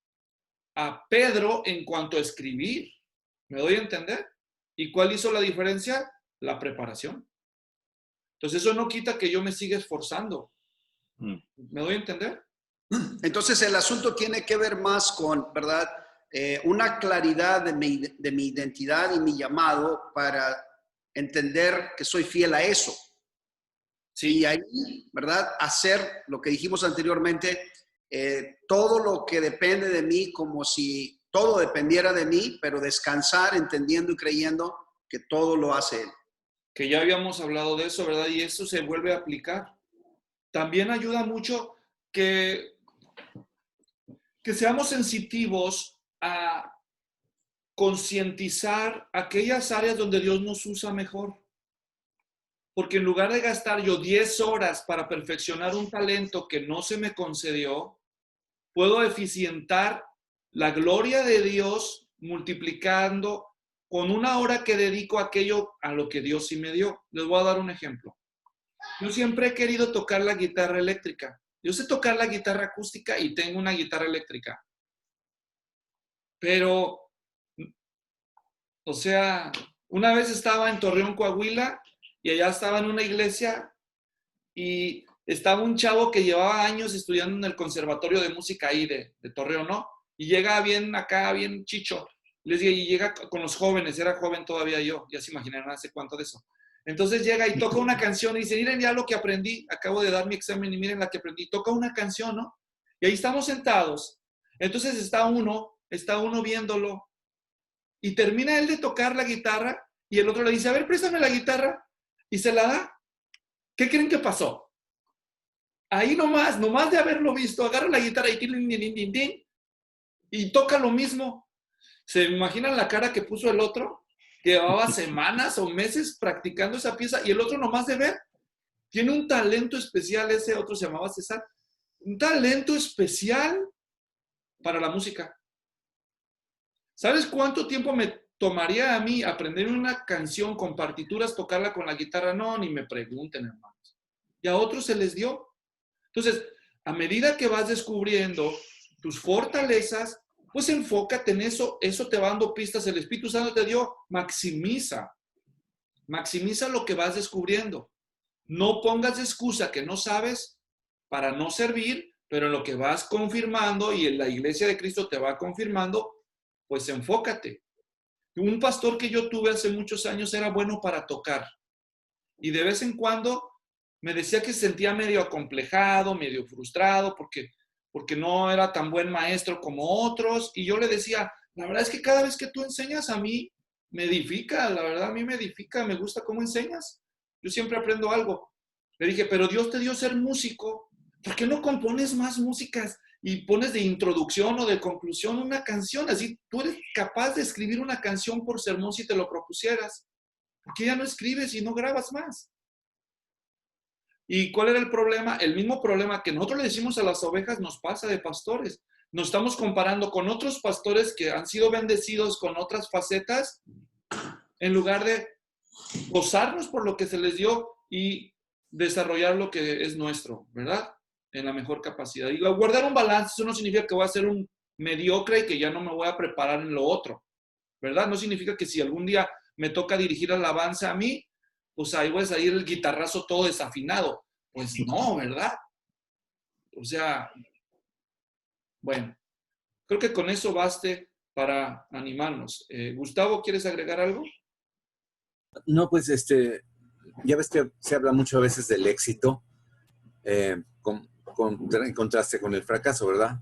a Pedro en cuanto a escribir. ¿Me doy a entender? ¿Y cuál hizo la diferencia? La preparación. Entonces eso no quita que yo me siga esforzando. ¿Me doy a entender? Entonces el asunto tiene que ver más con, ¿verdad? Una claridad de mi identidad y mi llamado para entender que soy fiel a eso. Sí. Y ahí, ¿verdad? Hacer lo que dijimos anteriormente, todo lo que depende de mí como si todo dependiera de mí, pero descansar entendiendo y creyendo que todo lo hace Él. Que ya habíamos hablado de eso, ¿verdad? Y eso se vuelve a aplicar. También ayuda mucho que seamos sensitivos a concientizar aquellas áreas donde Dios nos usa mejor. porque en lugar de gastar yo 10 horas para perfeccionar un talento que no se me concedió, puedo eficientar la gloria de Dios multiplicando con una hora que dedico a aquello a lo que Dios sí me dio. Les voy a dar un ejemplo. Yo siempre he querido tocar la guitarra eléctrica. Yo sé tocar la guitarra acústica y tengo una guitarra eléctrica. Pero, o sea, una vez estaba en Torreón, Coahuila, y allá estaba en una iglesia y estaba un chavo que llevaba años estudiando en el Conservatorio de Música ahí de Torreón, ¿no? Y llega bien acá, bien chicho. Les digo, y llega con los jóvenes, era joven todavía yo, ya se imaginarán hace cuánto de eso. Entonces llega y toca una canción y dice, miren ya lo que aprendí, acabo de dar mi examen y miren la que aprendí. Toca una canción, ¿no? Y ahí estamos sentados. Entonces está uno viéndolo y termina él de tocar la guitarra y el otro le dice, a ver, préstame la guitarra y se la da. ¿Qué creen que pasó? Ahí nomás de haberlo visto, agarra la guitarra y toca lo mismo. ¿Se imaginan la cara que puso el otro? Que llevaba semanas o meses practicando esa pieza y el otro nomás de ver. Tiene un talento especial, ese otro se llamaba César. Un talento especial para la música. ¿Sabes cuánto tiempo me tomaría a mí aprender una canción con partituras, tocarla con la guitarra? No, ni me pregunten, hermanos. Y a otros se les dio. Entonces, a medida que vas descubriendo tus fortalezas, pues enfócate en eso. Eso te va dando pistas. El Espíritu Santo te dio. Maximiza lo que vas descubriendo. No pongas excusa que no sabes para no servir, pero en lo que vas confirmando y en la iglesia de Cristo te va confirmando, pues enfócate. Un pastor que yo tuve hace muchos años era bueno para tocar. Y de vez en cuando me decía que se sentía medio acomplejado, medio frustrado, porque no era tan buen maestro como otros. Y yo le decía, la verdad es que cada vez que tú enseñas a mí, me edifica, la verdad a mí me edifica, me gusta cómo enseñas. Yo siempre aprendo algo. Le dije, pero Dios te dio ser músico, ¿por qué no compones más músicas y pones de introducción o de conclusión una canción? Así tú eres capaz de escribir una canción por sermón si te lo propusieras. ¿Por qué ya no escribes y no grabas más? ¿Y cuál era el problema? El mismo problema que nosotros le decimos a las ovejas nos pasa de pastores. Nos estamos comparando con otros pastores que han sido bendecidos con otras facetas en lugar de gozarnos por lo que se les dio y desarrollar lo que es nuestro, ¿verdad? En la mejor capacidad. Y guardar un balance, eso no significa que voy a ser un mediocre y que ya no me voy a preparar en lo otro, ¿verdad? No significa que si algún día me toca dirigir alabanza a mí, pues ahí voy a salir el guitarrazo todo desafinado. Pues no, ¿verdad? O sea, bueno, creo que con eso baste para animarnos. Gustavo, ¿quieres agregar algo? No, pues ya ves que se habla mucho a veces del éxito en contraste con el fracaso, ¿verdad?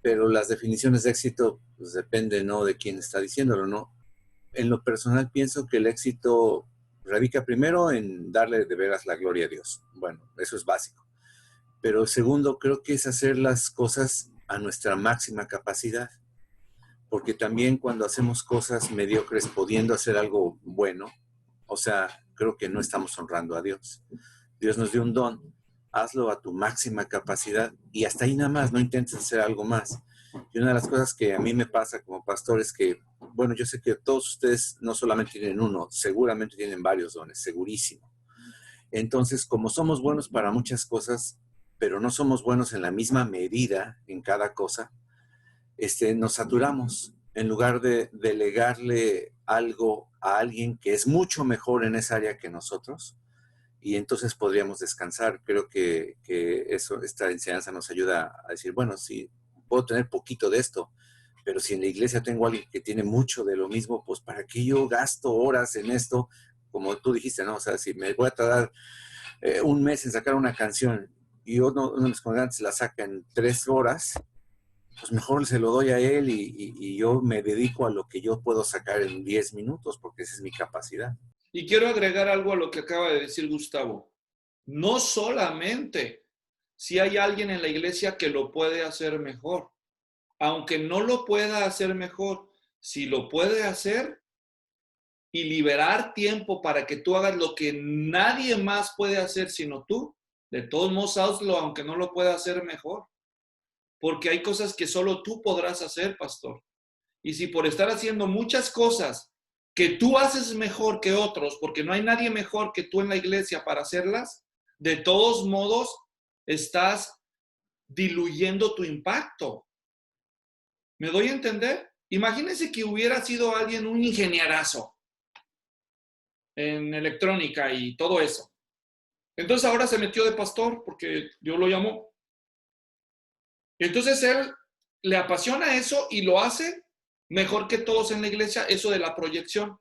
Pero las definiciones de éxito pues dependen, ¿no?, de quién está diciéndolo, ¿no? En lo personal pienso que el éxito radica primero en darle de veras la gloria a Dios. Bueno, eso es básico. Pero segundo, creo que es hacer las cosas a nuestra máxima capacidad. Porque también cuando hacemos cosas mediocres pudiendo hacer algo bueno, o sea, creo que no estamos honrando a Dios. Dios nos dio un don, hazlo a tu máxima capacidad y hasta ahí nada más, no intentes hacer algo más. Y una de las cosas que a mí me pasa como pastor es que, bueno, yo sé que todos ustedes no solamente tienen uno, seguramente tienen varios dones, segurísimo. Entonces, como somos buenos para muchas cosas, pero no somos buenos en la misma medida en cada cosa, nos saturamos en lugar de delegarle algo a alguien que es mucho mejor en esa área que nosotros, y entonces podríamos descansar. Creo que esta enseñanza nos ayuda a decir, bueno, sí, puedo tener poquito de esto, pero si en la iglesia tengo a alguien que tiene mucho de lo mismo, pues ¿para qué yo gasto horas en esto? Como tú dijiste, ¿no? O sea, si me voy a tardar un mes en sacar una canción y uno de mis congregantes la saca en 3 horas, pues mejor se lo doy a él y yo me dedico a lo que yo puedo sacar en 10 minutos, porque esa es mi capacidad. Y quiero agregar algo a lo que acaba de decir Gustavo. No solamente si hay alguien en la iglesia que lo puede hacer mejor, aunque no lo pueda hacer mejor, si lo puede hacer, y liberar tiempo para que tú hagas lo que nadie más puede hacer sino tú, de todos modos hazlo, aunque no lo pueda hacer mejor. Porque hay cosas que solo tú podrás hacer, pastor. Y si por estar haciendo muchas cosas que tú haces mejor que otros, porque no hay nadie mejor que tú en la iglesia para hacerlas, de todos modos estás diluyendo tu impacto. ¿Me doy a entender? Imagínense que hubiera sido alguien un ingenierazo en electrónica y todo eso. Entonces ahora se metió de pastor porque Dios lo llamó. Entonces él le apasiona eso y lo hace mejor que todos en la iglesia, eso de la proyección.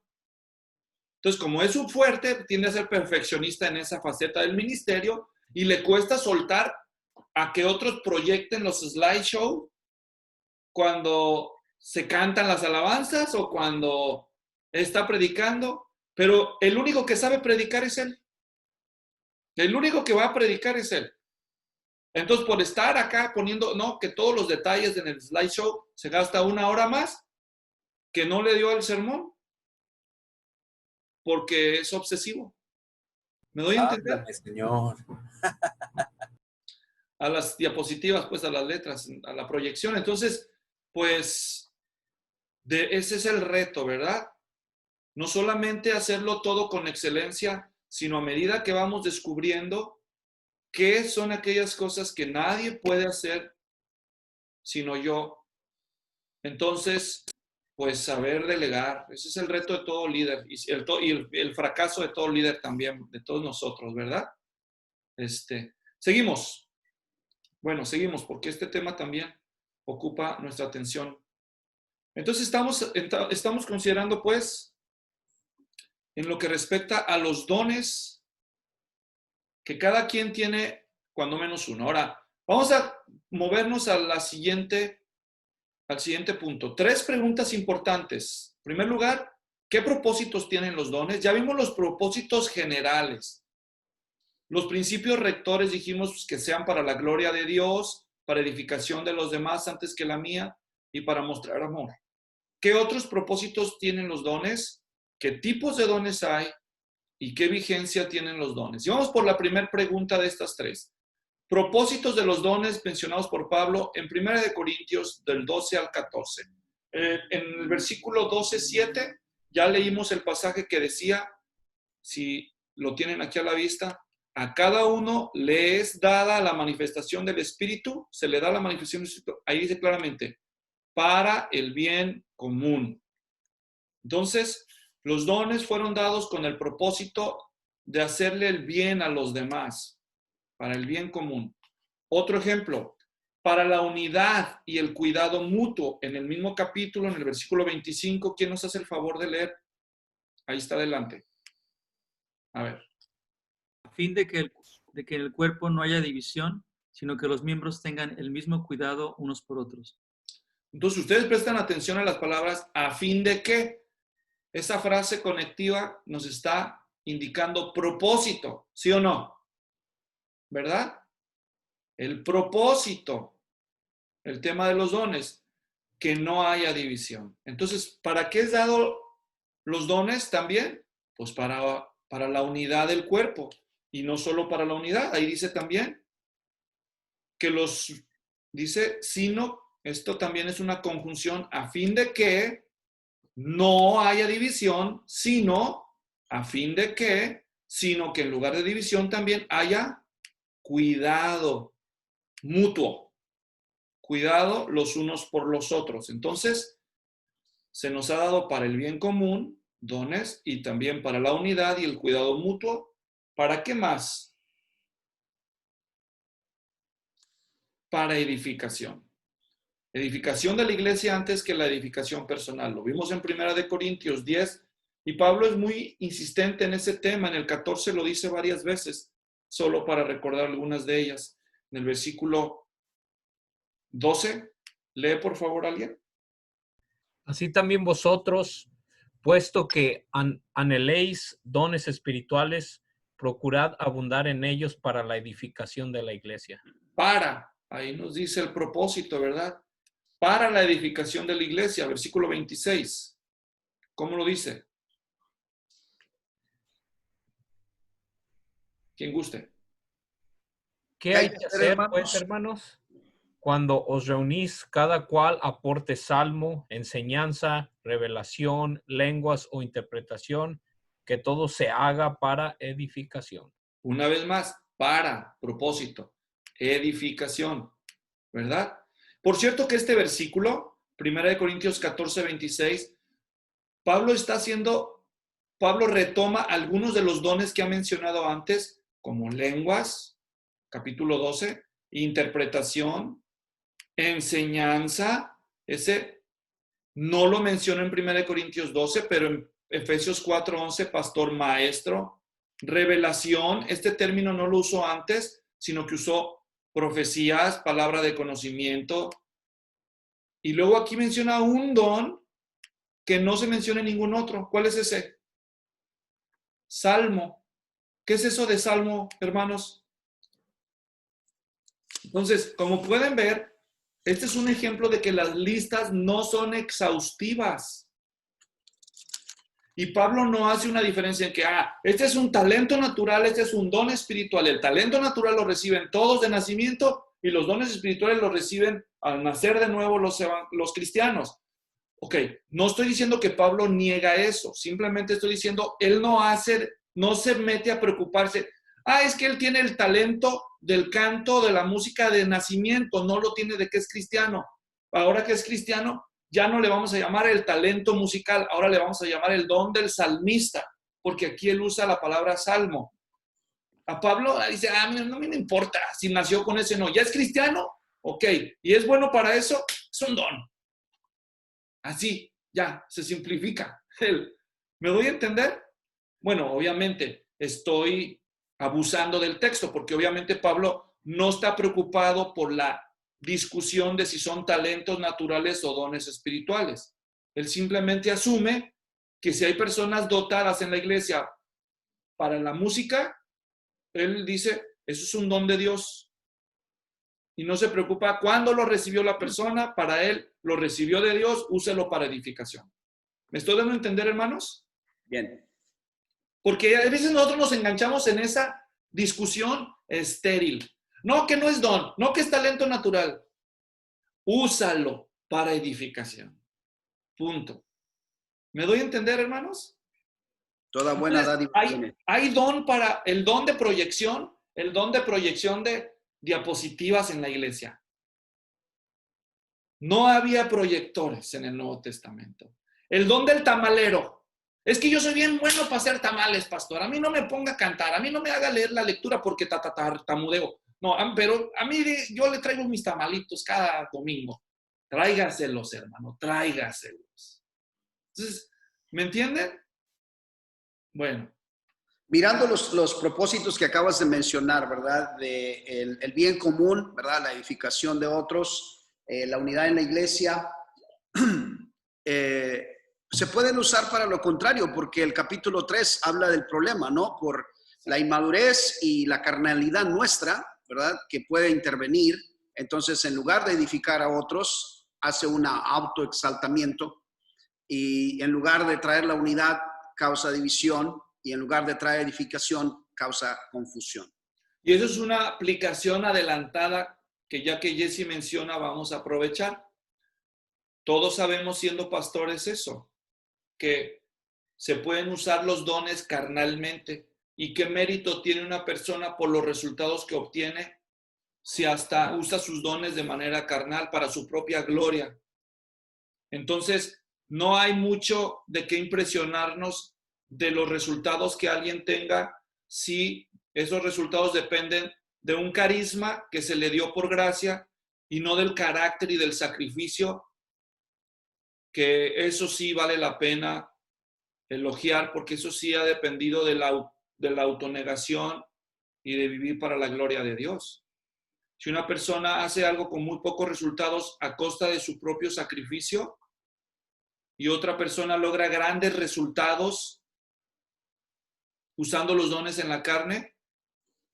Entonces, como es un fuerte, tiende a ser perfeccionista en esa faceta del ministerio y le cuesta soltar a que otros proyecten los slideshow cuando se cantan las alabanzas o cuando está predicando, pero el único que sabe predicar es él. El único que va a predicar es él. Entonces, por estar acá poniendo, no, que todos los detalles en el slideshow, se gasta 1 hora más que no le dio al sermón, porque es obsesivo. ¿Me doy a entender? Háblame, Señor. A las diapositivas, pues a las letras, a la proyección. Entonces, pues, ese es el reto, ¿verdad? No solamente hacerlo todo con excelencia, sino a medida que vamos descubriendo qué son aquellas cosas que nadie puede hacer sino yo. Entonces, pues saber delegar. Ese es el reto de todo líder y el fracaso de todo líder también, de todos nosotros, ¿verdad? Seguimos. Bueno, seguimos porque este tema también ocupa nuestra atención. Entonces estamos considerando, pues, en lo que respecta a los dones que cada quien tiene, cuando menos uno. Ahora, vamos a movernos al siguiente punto. 3 preguntas importantes. En primer lugar, ¿qué propósitos tienen los dones? Ya vimos los propósitos generales. Los principios rectores dijimos que sean para la gloria de Dios, para edificación de los demás antes que la mía y para mostrar amor. ¿Qué otros propósitos tienen los dones? ¿Qué tipos de dones hay? ¿Y qué vigencia tienen los dones? Y vamos por la primera pregunta de estas 3. Propósitos de los dones mencionados por Pablo en 1 Corintios del 12 al 14. En el versículo 12:7 ya leímos el pasaje que decía, si lo tienen aquí a la vista, a cada uno le es dada la manifestación del Espíritu, se le da la manifestación del Espíritu, ahí dice claramente, para el bien común. Entonces, los dones fueron dados con el propósito de hacerle el bien a los demás, para el bien común. Otro ejemplo, para la unidad y el cuidado mutuo. En el mismo capítulo, en el versículo 25, ¿quién nos hace el favor de leer? Ahí está adelante. A ver. A fin de que en el cuerpo no haya división, sino que los miembros tengan el mismo cuidado unos por otros. Entonces, ustedes prestan atención a las palabras a fin de que. Esa frase conectiva nos está indicando propósito, ¿sí o no? ¿Verdad? El propósito, el tema de los dones, que no haya división. Entonces, ¿para qué es dado los dones también? Pues para la unidad del cuerpo. Y no solo para la unidad, ahí dice también que sino, esto también es una conjunción, a fin de que no haya división, sino que en lugar de división también haya cuidado mutuo, cuidado los unos por los otros. Entonces, se nos ha dado para el bien común dones y también para la unidad y el cuidado mutuo. ¿Para qué más? Para edificación. Edificación de la iglesia antes que la edificación personal. Lo vimos en 1 Corintios 10 y Pablo es muy insistente en ese tema. En el 14 lo dice varias veces, solo para recordar algunas de ellas. En el versículo 12, lee por favor alguien. Así también vosotros, puesto que anheléis dones espirituales, procurad abundar en ellos para la edificación de la iglesia. Ahí nos dice el propósito, ¿verdad? Para la edificación de la iglesia, versículo 26. ¿Cómo lo dice? Quien guste. ¿Qué hay que hacer, pues, hermanos? Cuando os reunís, cada cual aporte salmo, enseñanza, revelación, lenguas o interpretación, que todo se haga para edificación. Una vez más, para propósito, edificación, ¿verdad? Por cierto que este versículo, 1 Corintios 14, 26, Pablo retoma algunos de los dones que ha mencionado antes, como lenguas, capítulo 12, interpretación, enseñanza, ese no lo menciona en 1 Corintios 12, pero en Efesios 4:11, pastor maestro, revelación, este término no lo usó antes, sino que usó profecías, palabra de conocimiento, y luego aquí menciona un don que no se menciona en ningún otro. ¿Cuál es ese? Salmo. ¿Qué es eso de salmo, hermanos? Entonces, como pueden ver, este es un ejemplo de que las listas no son exhaustivas. Y Pablo no hace una diferencia en que, este es un talento natural, este es un don espiritual. El talento natural lo reciben todos de nacimiento y los dones espirituales los reciben al nacer de nuevo los cristianos. Ok, no estoy diciendo que Pablo niega eso, simplemente estoy diciendo, él no se mete a preocuparse. Es que él tiene el talento del canto, de la música de nacimiento, no lo tiene de que es cristiano. Ahora que es cristiano, ya no le vamos a llamar el talento musical, ahora le vamos a llamar el don del salmista, porque aquí él usa la palabra salmo. A Pablo dice, a mí no me importa si nació con ese no, ya es cristiano, ok, y es bueno para eso, es un don. Así, ya, se simplifica. ¿Me doy a entender? Bueno, obviamente estoy abusando del texto, porque obviamente Pablo no está preocupado por la discusión de si son talentos naturales o dones espirituales. Él simplemente asume que si hay personas dotadas en la iglesia para la música, él dice, eso es un don de Dios. Y no se preocupa cuándo lo recibió la persona, para él lo recibió de Dios, úselo para edificación. ¿Me estoy dando a entender, hermanos? Bien. Porque a veces nosotros nos enganchamos en esa discusión estéril. No, que no es don, no que es talento natural. Úsalo para edificación. Punto. ¿Me doy a entender, hermanos? Toda buena dádiva tiene. Hay don para el don de proyección de diapositivas en la iglesia. No había proyectores en el Nuevo Testamento. El don del tamalero. Es que yo soy bien bueno para hacer tamales, pastor. A mí no me ponga a cantar, a mí no me haga leer la lectura porque tartamudeo. No, pero a mí yo le traigo mis tamalitos cada domingo. Tráigaselos, hermano, tráigaselos. Entonces, ¿me entienden? Bueno. Mirando los propósitos que acabas de mencionar, ¿verdad? De el bien común, ¿verdad? La edificación de otros, la unidad en la iglesia, se pueden usar para lo contrario, porque el capítulo 3 habla del problema, ¿no? Por la inmadurez y la carnalidad nuestra, ¿verdad? Que puede intervenir. Entonces, en lugar de edificar a otros, hace un autoexaltamiento y en lugar de traer la unidad, causa división y en lugar de traer edificación, causa confusión. Y eso es una aplicación adelantada que ya que Jesse menciona, vamos a aprovechar. Todos sabemos siendo pastores eso, que se pueden usar los dones carnalmente. ¿Y qué mérito tiene una persona por los resultados que obtiene si hasta usa sus dones de manera carnal para su propia gloria? Entonces, no hay mucho de qué impresionarnos de los resultados que alguien tenga si esos resultados dependen de un carisma que se le dio por gracia y no del carácter y del sacrificio, que eso sí vale la pena elogiar, porque eso sí ha dependido de la autonegación y de vivir para la gloria de Dios. Si una persona hace algo con muy pocos resultados a costa de su propio sacrificio y otra persona logra grandes resultados usando los dones en la carne,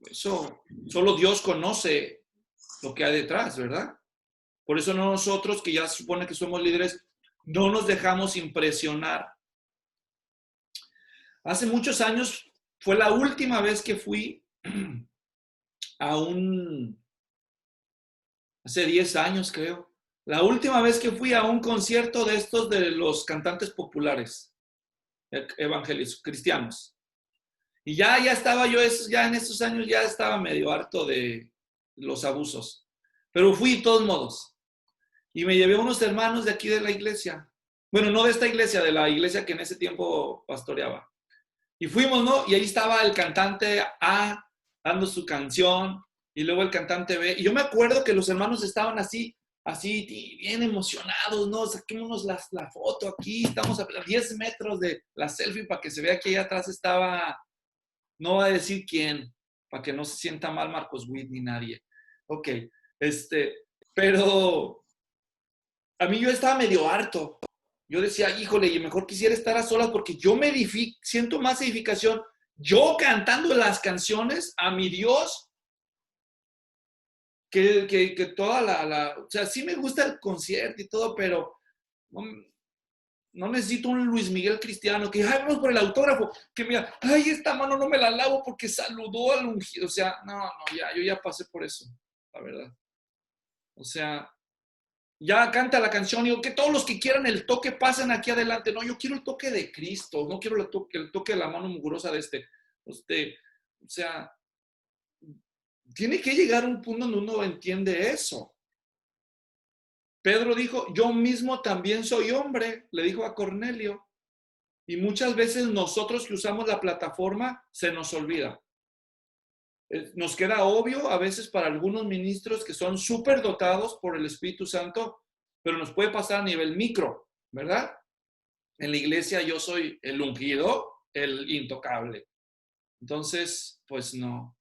eso solo Dios conoce lo que hay detrás, ¿verdad? Por eso nosotros, que ya se supone que somos líderes, no nos dejamos impresionar. Hace muchos años fue la última vez que fui hace 10 años creo, la última vez que fui a un concierto de estos de los cantantes populares, evangélicos, cristianos. Y ya estaba yo, ya en estos años ya estaba medio harto de los abusos. Pero fui de todos modos. Y me llevé a unos hermanos de aquí de la iglesia. Bueno, no de esta iglesia, de la iglesia que en ese tiempo pastoreaba. Y fuimos, ¿no? Y ahí estaba el cantante A dando su canción y luego el cantante B. Y yo me acuerdo que los hermanos estaban así bien emocionados, ¿no? Saquémonos la foto aquí, estamos a 10 metros de la selfie para que se vea que allá atrás estaba, no va a decir quién, para que no se sienta mal Marcos Witt ni nadie. Ok, pero a mí yo estaba medio harto. Yo decía, híjole, y mejor quisiera estar a solas porque yo me siento más edificación yo cantando las canciones a mi Dios que toda o sea, sí me gusta el concierto y todo, pero no necesito un Luis Miguel cristiano que, ay, vamos por el autógrafo, que mira, ay, esta mano no me la lavo porque saludó al ungido. O sea, no, yo ya pasé por eso, la verdad. O sea, ya canta la canción y digo, que todos los que quieran el toque pasen aquí adelante. No, yo quiero el toque de Cristo, no quiero el toque de la mano mugrosa de o sea, tiene que llegar a un punto donde uno entiende eso. Pedro dijo, yo mismo también soy hombre, le dijo a Cornelio. Y muchas veces nosotros que usamos la plataforma se nos olvida. Nos queda obvio a veces para algunos ministros que son súper dotados por el Espíritu Santo, pero nos puede pasar a nivel micro, ¿verdad? En la iglesia yo soy el ungido, el intocable. Entonces, pues no,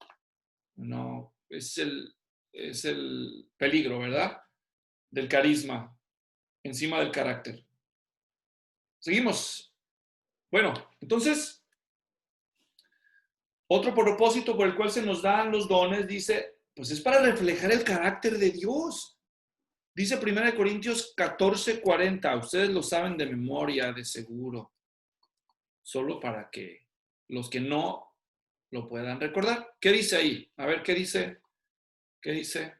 es el peligro, ¿verdad? Del carisma encima del carácter. Seguimos. Bueno, entonces, otro propósito por el cual se nos dan los dones, dice, pues es para reflejar el carácter de Dios. Dice 1 Corintios 14:40, ustedes lo saben de memoria, de seguro, solo para que los que no lo puedan recordar. ¿Qué dice ahí? A ver, ¿qué dice? ¿Qué dice?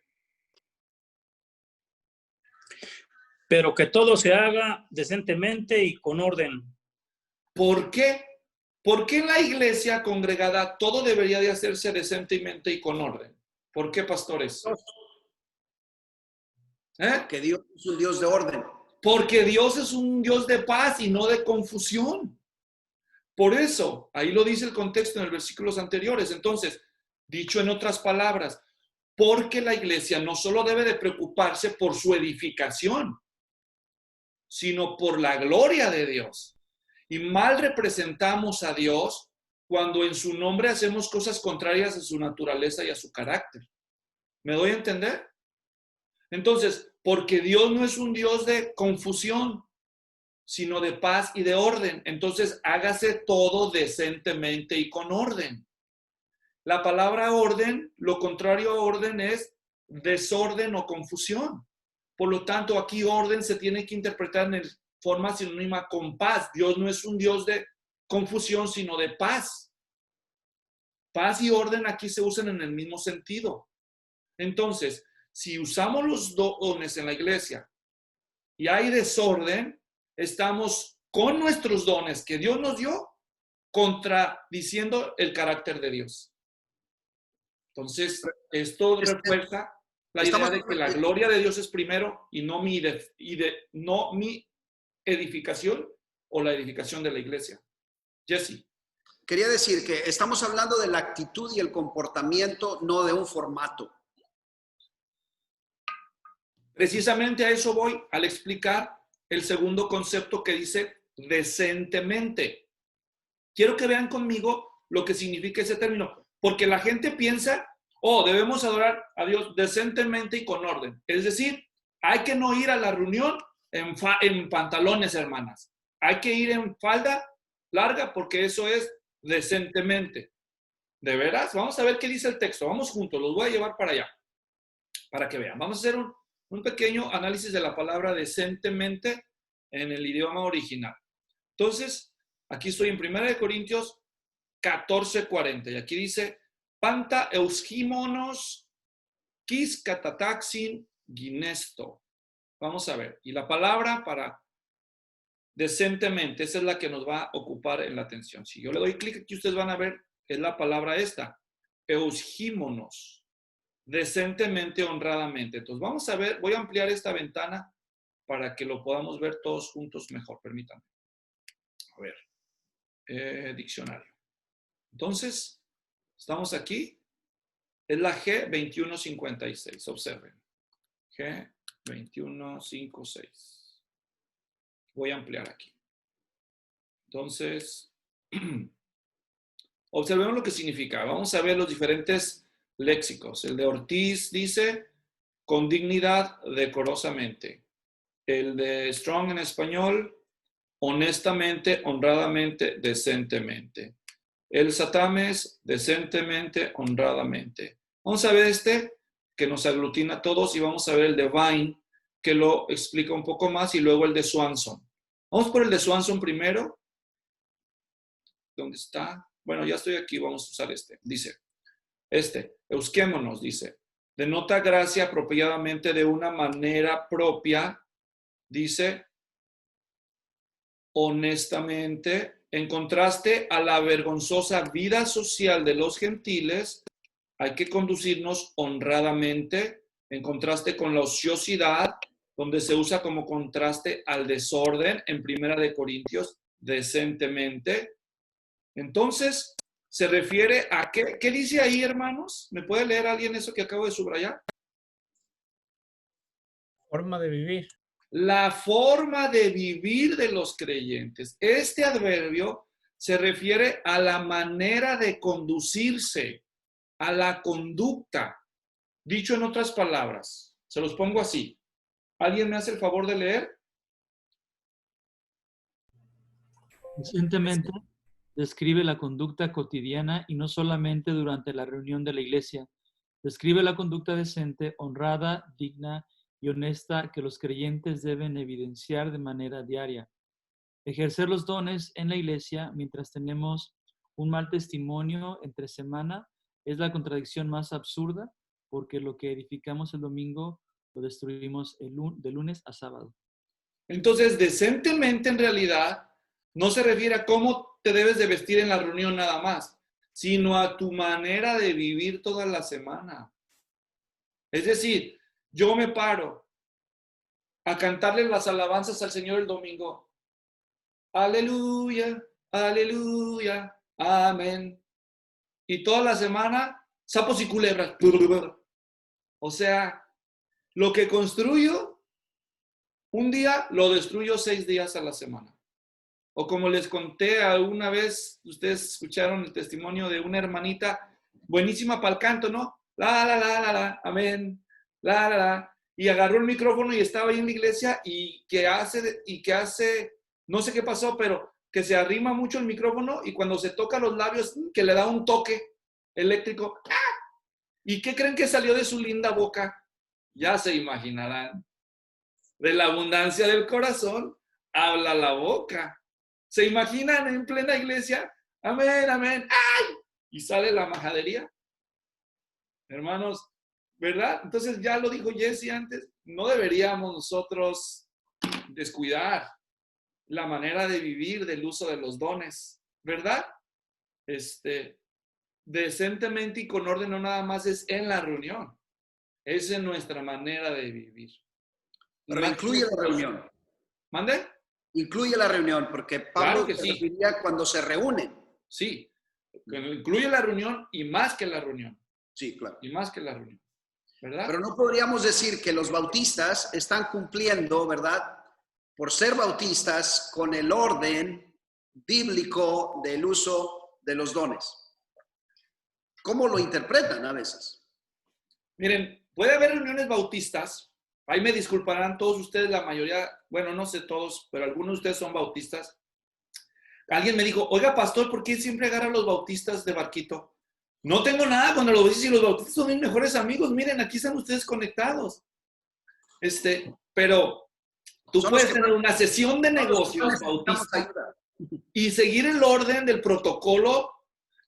Pero que todo se haga decentemente y con orden. ¿Por qué? ¿Por qué en la iglesia congregada todo debería de hacerse decentemente y con orden? ¿Por qué, pastores? Que Dios es un Dios de orden. Porque Dios es un Dios de paz y no de confusión. Por eso, ahí lo dice el contexto en los versículos anteriores. Entonces, dicho en otras palabras, porque la iglesia no solo debe de preocuparse por su edificación, sino por la gloria de Dios. Y mal representamos a Dios cuando en su nombre hacemos cosas contrarias a su naturaleza y a su carácter. ¿Me doy a entender? Entonces, porque Dios no es un Dios de confusión, sino de paz y de orden. Entonces, hágase todo decentemente y con orden. La palabra orden, lo contrario a orden es desorden o confusión. Por lo tanto, aquí orden se tiene que interpretar en forma sinónima con paz. Dios no es un Dios de confusión, sino de paz. Paz y orden aquí se usan en el mismo sentido. Entonces, si usamos los dones en la iglesia y hay desorden, estamos con nuestros dones que Dios nos dio contradiciendo el carácter de Dios. Entonces, esto refuerza la idea de que la gloria de Dios es primero y no mi edificación o la edificación de la iglesia. Jesse. Quería decir que estamos hablando de la actitud y el comportamiento, no de un formato. Precisamente a eso voy, al explicar el segundo concepto que dice decentemente. Quiero que vean conmigo lo que significa ese término, porque la gente piensa, debemos adorar a Dios decentemente y con orden. Es decir, hay que no ir a la reunión en pantalones, hermanas. Hay que ir en falda larga porque eso es decentemente. ¿De veras? Vamos a ver qué dice el texto. Vamos juntos, los voy a llevar para allá, para que vean. Vamos a hacer un pequeño análisis de la palabra decentemente en el idioma original. Entonces, aquí estoy en 1 Corintios 14:40 y aquí dice, Panta eusgímonos quis catataxin ginesto. Vamos a ver. Y la palabra para decentemente, esa es la que nos va a ocupar en la atención. Si yo le doy clic aquí, ustedes van a ver, es la palabra esta. Eusgímonos. Decentemente, honradamente. Entonces, vamos a ver, voy a ampliar esta ventana para que lo podamos ver todos juntos mejor. Permítanme. A ver. Diccionario. Entonces, estamos aquí. Es la G2156. Observen. G2156. Voy a ampliar aquí. Entonces, observemos lo que significa. Vamos a ver los diferentes léxicos. El de Ortiz dice, con dignidad, decorosamente. El de Strong en español, honestamente, honradamente, decentemente. El Satames, decentemente, honradamente. Vamos a ver este, que nos aglutina a todos, y vamos a ver el de Vine, que lo explica un poco más, y luego el de Swanson. Vamos por el de Swanson primero. ¿Dónde está? Bueno, ya estoy aquí, vamos a usar este. Dice, eusquémonos, dice, denota gracia apropiadamente de una manera propia, dice, honestamente, en contraste a la vergonzosa vida social de los gentiles, hay que conducirnos honradamente, en contraste con la ociosidad, donde se usa como contraste al desorden, en 1 Corintios, decentemente. Entonces, se refiere a ¿qué dice ahí, hermanos? ¿Me puede leer alguien eso que acabo de subrayar? Forma de vivir. La forma de vivir de los creyentes. Este adverbio se refiere a la manera de conducirse, a la conducta. Dicho en otras palabras, se los pongo así. ¿Alguien me hace el favor de leer? Recientemente describe la conducta cotidiana y no solamente durante la reunión de la iglesia. Describe la conducta decente, honrada, digna y honesta que los creyentes deben evidenciar de manera diaria. Ejercer los dones en la iglesia mientras tenemos un mal testimonio entre semana es la contradicción más absurda, porque lo que edificamos el domingo lo destruimos de lunes a sábado. Entonces, decentemente en realidad no se refiere a cómo te debes de vestir en la reunión nada más, sino a tu manera de vivir toda la semana. Es decir, yo me paro a cantarle las alabanzas al Señor el domingo. Aleluya, aleluya, amén. Y toda la semana, sapos y culebras. O sea, lo que construyo, un día lo destruyo 6 días a la semana. O como les conté alguna vez, ustedes escucharon el testimonio de una hermanita, buenísima para el canto, ¿no? La, la, la, la, la, amén, la, la, la. Y agarró el micrófono y estaba ahí en la iglesia y que hace, no sé qué pasó, pero que se arrima mucho el micrófono y cuando se toca los labios, que le da un toque eléctrico. ¡Ah! ¿Y qué creen que salió de su linda boca? Ya se imaginarán. De la abundancia del corazón, habla la boca. ¿Se imaginan en plena iglesia? Amén, amén. ¡Ay! Y sale la majadería. Hermanos, ¿verdad? Entonces ya lo dijo Jesse antes, no deberíamos nosotros descuidar la manera de vivir del uso de los dones, ¿verdad? Decentemente y con orden no nada más es en la reunión, es en nuestra manera de vivir. Pero incluye la reunión. ¿Mande? Incluye la reunión, porque Pablo Claro que se sí. referiría cuando se reúnen. Sí, incluye la reunión y más que la reunión. Sí, claro. Y más que la reunión, ¿verdad? Pero no podríamos decir que los bautistas están cumpliendo, ¿verdad? Por ser bautistas con el orden bíblico del uso de los dones. ¿Cómo lo interpretan a veces? Miren, puede haber reuniones bautistas. Ahí me disculparán todos ustedes, la mayoría, bueno, no sé todos, pero algunos de ustedes son bautistas. Alguien me dijo, oiga, pastor, ¿por qué siempre agarra a los bautistas de barquito? No tengo nada contra los bautistas y los bautistas son mis mejores amigos. Miren, aquí están ustedes conectados. Pero tú puedes tener una sesión de negocios bautista y seguir el orden del protocolo.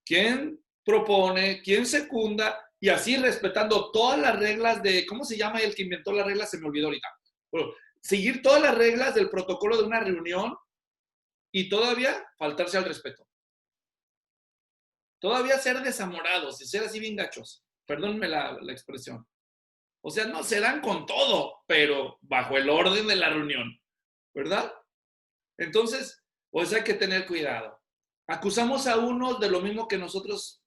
¿Quién propone, quién secunda, y así respetando todas las reglas de, ¿cómo se llama el que inventó las reglas? Se me olvidó ahorita. Bueno, seguir todas las reglas del protocolo de una reunión y todavía faltarse al respeto. Todavía ser desamorados y ser así bien gachos. Perdónenme la expresión. O sea, no se dan con todo, pero bajo el orden de la reunión, ¿verdad? Entonces, pues hay que tener cuidado. Acusamos a unos de lo mismo que nosotros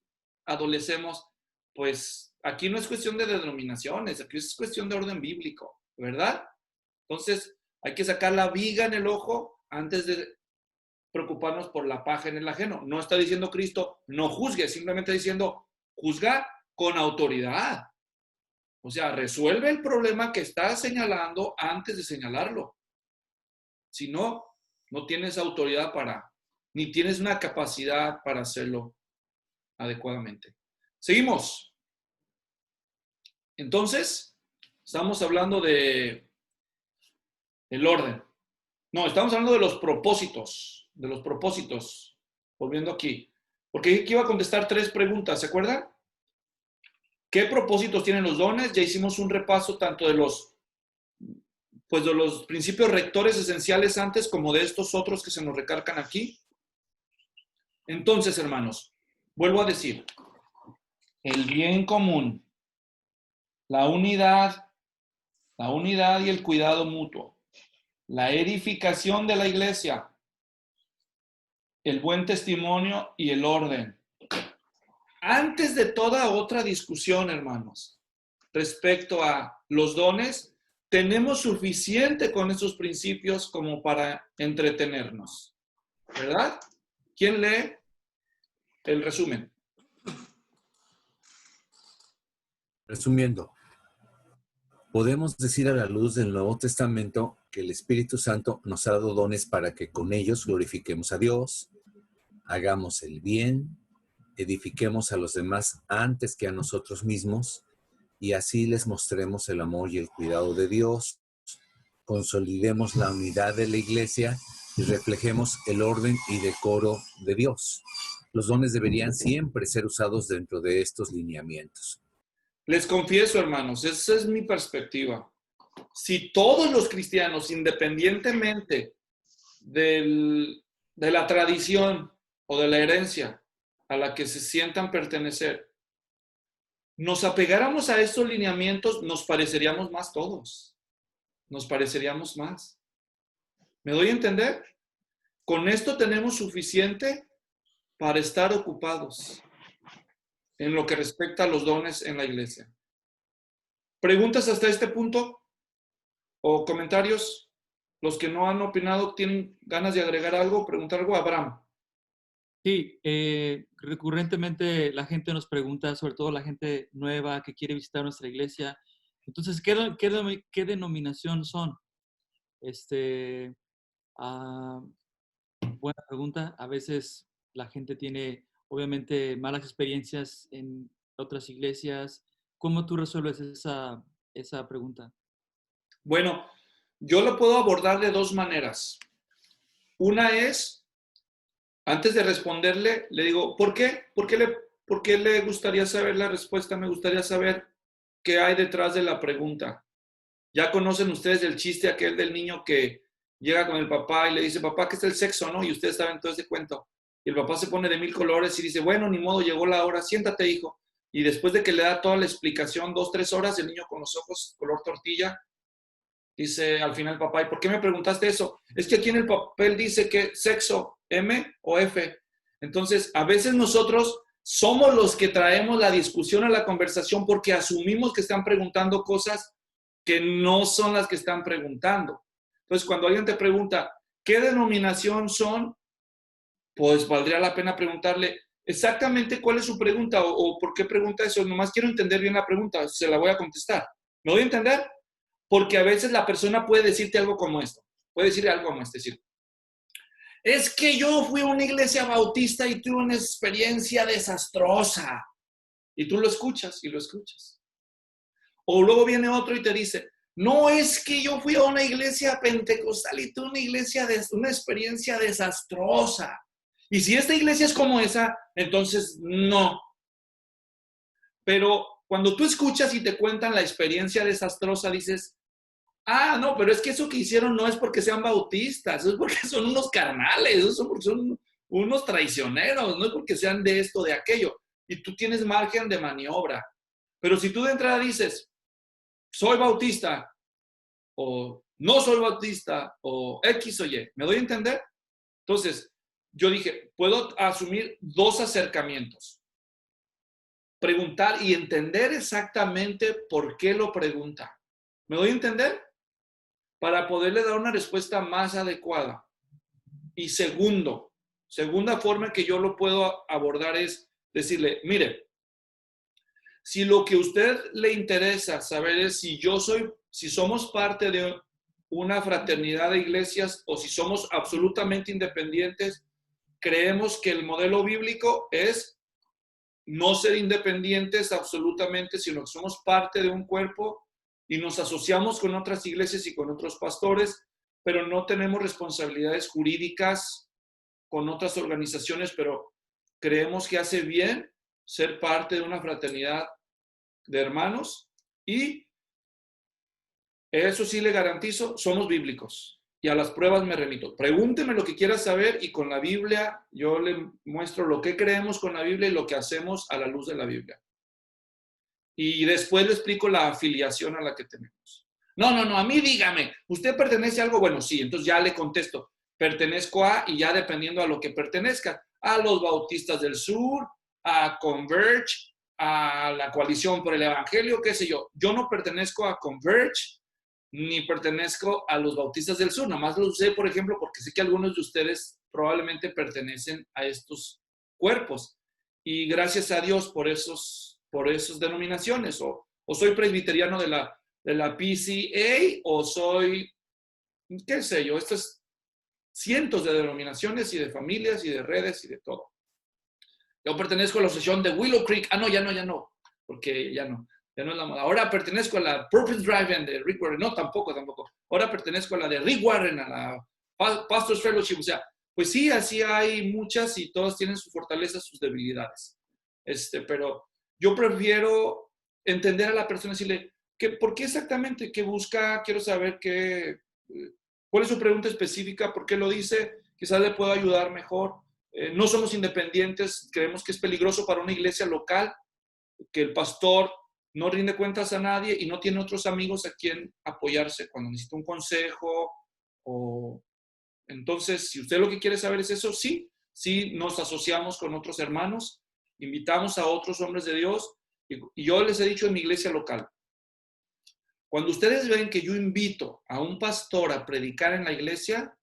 adolecemos, pues aquí no es cuestión de denominaciones, aquí es cuestión de orden bíblico, ¿verdad? Entonces, hay que sacar la viga en el ojo antes de preocuparnos por la paja en el ajeno. No está diciendo Cristo, no juzgue, simplemente diciendo, juzga con autoridad. O sea, resuelve el problema que estás señalando antes de señalarlo. Si no, no tienes autoridad ni tienes una capacidad para hacerlo adecuadamente. Seguimos. Entonces, estamos hablando de el orden. No, estamos hablando de los propósitos. Volviendo aquí. Porque aquí iba a contestar 3 preguntas, ¿se acuerdan? ¿Qué propósitos tienen los dones? Ya hicimos un repaso tanto de los principios rectores esenciales antes como de estos otros que se nos recargan aquí. Entonces, hermanos, vuelvo a decir, el bien común, la unidad y el cuidado mutuo, la edificación de la iglesia, el buen testimonio y el orden. Antes de toda otra discusión, hermanos, respecto a los dones, tenemos suficiente con esos principios como para entretenernos, ¿verdad? ¿Quién lee el resumen? Resumiendo, podemos decir a la luz del Nuevo Testamento que el Espíritu Santo nos ha dado dones para que con ellos glorifiquemos a Dios, hagamos el bien, edifiquemos a los demás antes que a nosotros mismos y así les mostremos el amor y el cuidado de Dios, consolidemos la unidad de la iglesia y reflejemos el orden y decoro de Dios. Los dones deberían siempre ser usados dentro de estos lineamientos. Les confieso, hermanos, esa es mi perspectiva. Si todos los cristianos, independientemente de la tradición o de la herencia a la que se sientan pertenecer, nos apegáramos a estos lineamientos, nos pareceríamos más todos. Nos pareceríamos más. ¿Me doy a entender? Con esto tenemos suficiente para estar ocupados en lo que respecta a los dones en la iglesia. ¿Preguntas hasta este punto? ¿O comentarios? Los que no han opinado, ¿tienen ganas de agregar algo? ¿Preguntar algo? Abraham. Sí, recurrentemente la gente nos pregunta, sobre todo la gente nueva que quiere visitar nuestra iglesia. Entonces, ¿qué denominación son? Buena pregunta. A veces la gente tiene, obviamente, malas experiencias en otras iglesias. ¿Cómo tú resuelves esa pregunta? Bueno, yo lo puedo abordar de 2 maneras. Una es, antes de responderle, le digo, ¿por qué? ¿Por qué le gustaría saber la respuesta? Me gustaría saber qué hay detrás de la pregunta. Ya conocen ustedes el chiste aquel del niño que llega con el papá y le dice, papá, ¿qué es el sexo, no? Y ustedes saben todo ese cuento. Y el papá se pone de 1000 colores y dice, bueno, ni modo, llegó la hora, siéntate, hijo. Y después de que le da toda la explicación, 2, 3 horas, el niño con los ojos color tortilla, dice al final papá, ¿y por qué me preguntaste eso? Es que aquí en el papel dice que sexo, M o F. Entonces, a veces nosotros somos los que traemos la discusión a la conversación porque asumimos que están preguntando cosas que no son las que están preguntando. Entonces, cuando alguien te pregunta, ¿qué denominación son? Pues valdría la pena preguntarle exactamente cuál es su pregunta o por qué pregunta eso. Nomás quiero entender bien la pregunta, se la voy a contestar. ¿Me voy a entender? Porque a veces la persona puede decirte algo como esto. Puede decirle algo como este, decir, es que yo fui a una iglesia bautista y tuve una experiencia desastrosa. Y tú lo escuchas y lo escuchas. O luego viene otro y te dice, no, es que yo fui a una iglesia pentecostal y tuve una experiencia desastrosa. Y si esta iglesia es como esa, entonces no. Pero cuando tú escuchas y te cuentan la experiencia desastrosa, dices, ah, no, pero es que eso que hicieron no es porque sean bautistas, es porque son unos carnales, eso es porque son unos traicioneros, no es porque sean de esto, de aquello. Y tú tienes margen de maniobra. Pero si tú de entrada dices, soy bautista, o no soy bautista, o X o Y, ¿me doy a entender? Entonces, yo dije, puedo asumir dos acercamientos. Preguntar y entender exactamente por qué lo pregunta. ¿Me doy a entender? Para poderle dar una respuesta más adecuada. Y segunda forma que yo lo puedo abordar es decirle, mire, si lo que a usted le interesa saber es si somos parte de una fraternidad de iglesias o si somos absolutamente independientes, creemos que el modelo bíblico es no ser independientes absolutamente, sino que somos parte de un cuerpo y nos asociamos con otras iglesias y con otros pastores, pero no tenemos responsabilidades jurídicas con otras organizaciones, pero creemos que hace bien ser parte de una fraternidad de hermanos y eso sí le garantizo, somos bíblicos y a las pruebas me remito. Pregúnteme lo que quiera saber y con la Biblia yo le muestro lo que creemos con la Biblia y lo que hacemos a la luz de la Biblia. Y después le explico la afiliación a la que tenemos. No, a mí dígame, ¿usted pertenece a algo? Bueno, sí, entonces ya le contesto, pertenezco a, y ya dependiendo a lo que pertenezca, a los Bautistas del Sur, a Converge, a la Coalición por el Evangelio, qué sé yo. Yo no pertenezco a Converge, ni pertenezco a los Bautistas del Sur, nomás lo sé, por ejemplo, porque sé que algunos de ustedes probablemente pertenecen a estos cuerpos. Y gracias a Dios por esas denominaciones, o soy presbiteriano de la PCA, o soy, qué sé yo, estas cientos de denominaciones y de familias y de redes y de todo. Yo pertenezco a la asociación de Willow Creek. Ah, no, ya no, porque ya no es la moda. Ahora pertenezco a la Purpose Drive-In de Rick Warren. No, tampoco. Ahora pertenezco a la de Rick Warren, a la Pastors Fellowship. O sea, pues sí, así hay muchas y todas tienen sus fortalezas, sus debilidades. Pero yo prefiero entender a la persona y decirle, ¿por qué exactamente? ¿Qué busca? Quiero saber cuál es su pregunta específica, por qué lo dice, quizás le puedo ayudar mejor. No somos independientes, creemos que es peligroso para una iglesia local, que el pastor no rinde cuentas a nadie y no tiene otros amigos a quien apoyarse cuando necesita un consejo. Entonces, si usted lo que quiere saber es eso, sí nos asociamos con otros hermanos, invitamos a otros hombres de Dios y yo les he dicho en mi iglesia local, cuando ustedes ven que yo invito a un pastor a predicar en la iglesia,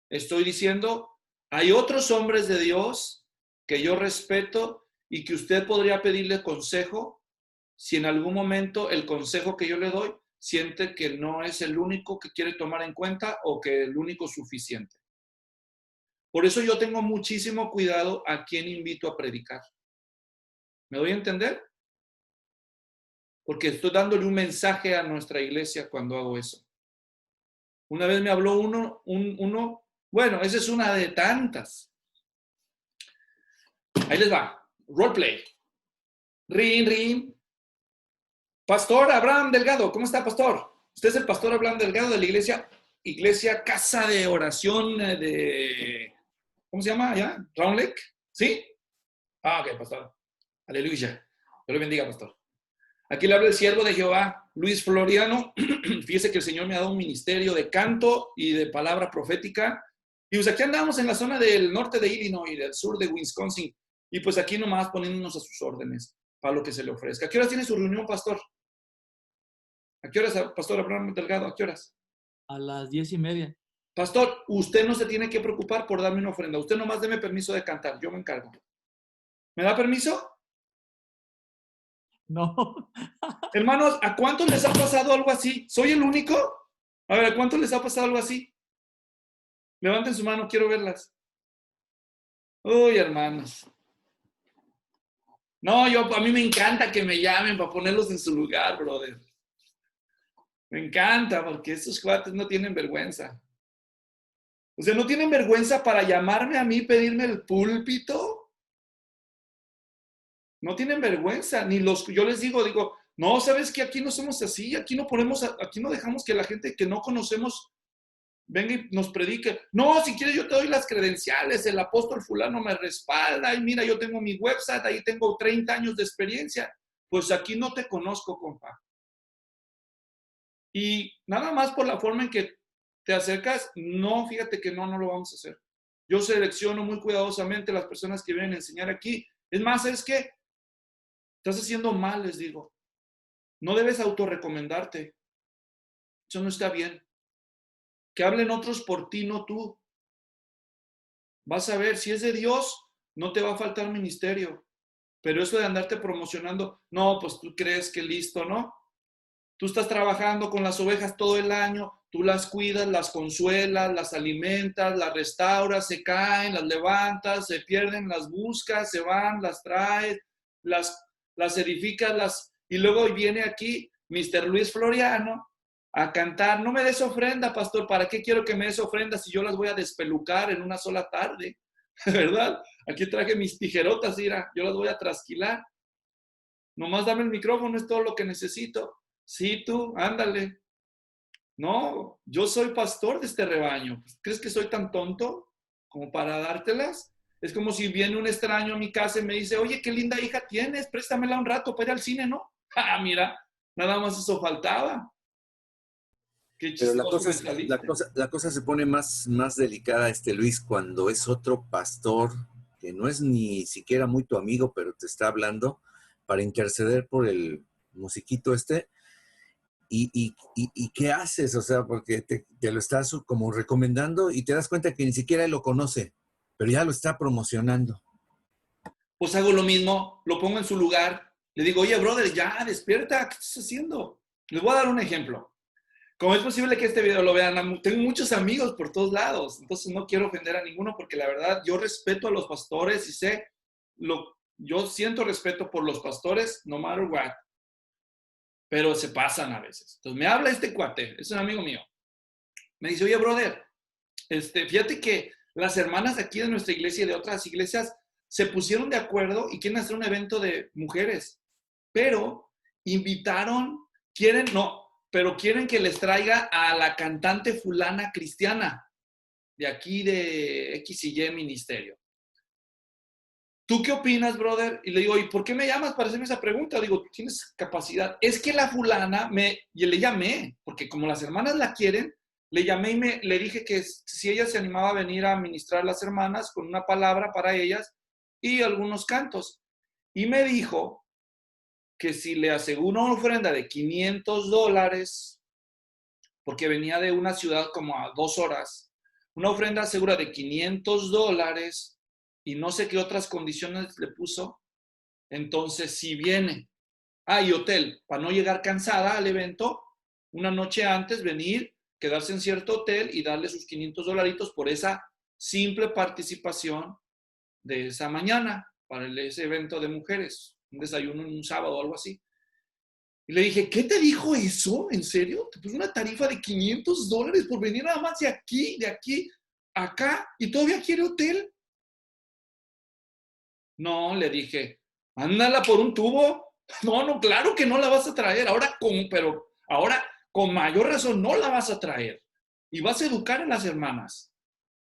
estoy diciendo, hay otros hombres de Dios que yo respeto y que usted podría pedirle consejo si en algún momento el consejo que yo le doy siente que no es el único que quiere tomar en cuenta o que el único suficiente. Por eso yo tengo muchísimo cuidado a quién invito a predicar. ¿Me doy a entender? Porque estoy dándole un mensaje a nuestra iglesia cuando hago eso. Una vez me habló uno, bueno, esa es una de tantas. Ahí les va. Roleplay. Rin. Pastor Abraham Delgado. ¿Cómo está, pastor? Usted es el pastor Abraham Delgado de la iglesia Casa de Oración de... ¿Cómo se llama allá? ¿Round Lake? ¿Sí? Ah, ok, pastor. Aleluya. Dios le bendiga, pastor. Aquí le habla el siervo de Jehová, Luis Floriano. Fíjese que el Señor me ha dado un ministerio de canto y de palabra profética. Y pues aquí andamos en la zona del norte de Illinois y del sur de Wisconsin. Y pues aquí nomás poniéndonos a sus órdenes para lo que se le ofrezca. ¿A qué horas tiene su reunión, pastor? ¿A qué horas, pastor Abraham Delgado? ¿A qué horas? A las 10:30. Pastor, usted no se tiene que preocupar por darme una ofrenda. Usted nomás deme permiso de cantar. Yo me encargo. ¿Me da permiso? No. Hermanos, ¿a cuántos les ha pasado algo así? ¿Soy el único? A ver, ¿a cuántos les ha pasado algo así? Levanten su mano, quiero verlas. Uy, hermanos. No, a mí me encanta que me llamen para ponerlos en su lugar, brother. Me encanta, porque estos cuates no tienen vergüenza. O sea, ¿no tienen vergüenza para llamarme a mí, pedirme el púlpito? No tienen vergüenza, ni yo les digo, no, ¿sabes qué? Aquí no somos así, aquí no dejamos que la gente que no conocemos venga y nos predique. No, si quieres yo te doy las credenciales, el apóstol fulano me respalda, y mira, yo tengo mi website, ahí tengo 30 años de experiencia. Pues aquí no te conozco, compa. Y nada más por la forma en que te acercas, no, fíjate que no lo vamos a hacer. Yo selecciono muy cuidadosamente las personas que vienen a enseñar aquí. Es más, es que estás haciendo mal, les digo. No debes autorrecomendarte. Eso no está bien. Que hablen otros por ti, no tú. Vas a ver, si es de Dios, no te va a faltar ministerio. Pero eso de andarte promocionando, no, pues tú crees que listo, ¿no? Tú estás trabajando con las ovejas todo el año, tú las cuidas, las consuelas, las alimentas, las restauras, se caen, las levantas, se pierden, las buscas, se van, las traes, las edificas, y luego viene aquí Mr. Luis Floriano a cantar, no me des ofrenda, pastor, ¿para qué quiero que me des ofrenda si yo las voy a despelucar en una sola tarde? ¿Verdad? Aquí traje mis tijerotas, mira, yo las voy a trasquilar. Nomás dame el micrófono, es todo lo que necesito. Sí, tú, ándale. No, yo soy pastor de este rebaño. ¿Crees que soy tan tonto como para dártelas? Es como si viene un extraño a mi casa y me dice, oye, qué linda hija tienes, préstamela un rato para ir al cine, ¿no? Ah, mira, nada más eso faltaba. Qué Pero la cosa se pone más delicada, Luis, cuando es otro pastor que no es ni siquiera muy tu amigo, pero te está hablando para interceder por el musiquito ¿Y qué haces? O sea, porque te lo estás como recomendando y te das cuenta que ni siquiera él lo conoce, pero ya lo está promocionando. Pues hago lo mismo, lo pongo en su lugar. Le digo, oye, brother, ya, despierta, ¿qué estás haciendo? Les voy a dar un ejemplo. ¿Cómo es posible que este video lo vean? Tengo muchos amigos por todos lados, entonces no quiero ofender a ninguno porque la verdad yo respeto a los pastores y yo siento respeto por los pastores, no matter what. Pero se pasan a veces. Entonces me habla este cuate, es un amigo mío. Me dice, oye, brother, fíjate que las hermanas aquí de nuestra iglesia y de otras iglesias se pusieron de acuerdo y quieren hacer un evento de mujeres, pero quieren que les traiga a la cantante fulana cristiana de aquí de X y Y Ministerio. ¿Tú qué opinas, brother? Y le digo, ¿y por qué me llamas para hacerme esa pregunta? Digo, ¿tienes capacidad? Es que la fulana, y le llamé, porque como las hermanas la quieren, le llamé y le dije que si ella se animaba a venir a ministrar a las hermanas con una palabra para ellas y algunos cantos. Y me dijo que si le aseguro una ofrenda de $500, porque venía de una ciudad como a 2 horas, una ofrenda segura de $500, y no sé qué otras condiciones le puso, entonces si viene. Y hotel, para no llegar cansada al evento, una noche antes venir, quedarse en cierto hotel y darle sus $500 por esa simple participación de esa mañana para ese evento de mujeres, un desayuno en un sábado o algo así. Y le dije, ¿qué te dijo eso? ¿En serio? Te puso una tarifa de $500 por venir nada más de aquí, acá, y todavía quiere hotel. No, le dije, mándala por un tubo. No, claro que no la vas a traer. Ahora con mayor razón no la vas a traer. Y vas a educar a las hermanas.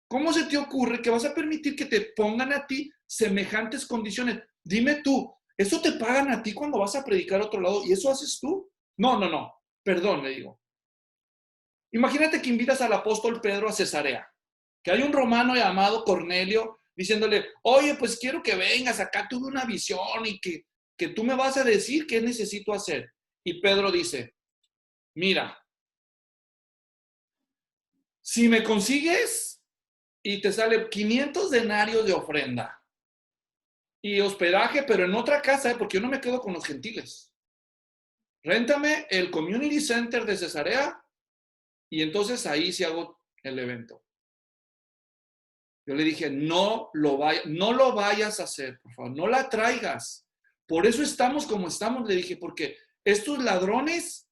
¿Cómo se te ocurre que vas a permitir que te pongan a ti semejantes condiciones? Dime tú, ¿eso te pagan a ti cuando vas a predicar a otro lado? ¿Y eso haces tú? No. Perdón, le digo. Imagínate que invitas al apóstol Pedro a Cesarea, que hay un romano llamado Cornelio diciéndole, oye, pues quiero que vengas, acá tuve una visión y que tú me vas a decir qué necesito hacer. Y Pedro dice, mira, si me consigues y te sale 500 denarios de ofrenda y hospedaje, pero en otra casa, porque yo no me quedo con los gentiles. Réntame el Community Center de Cesarea y entonces ahí sí hago el evento. Yo le dije, no lo vayas a hacer, por favor, no la traigas. Por eso estamos como estamos, le dije, porque estos ladrones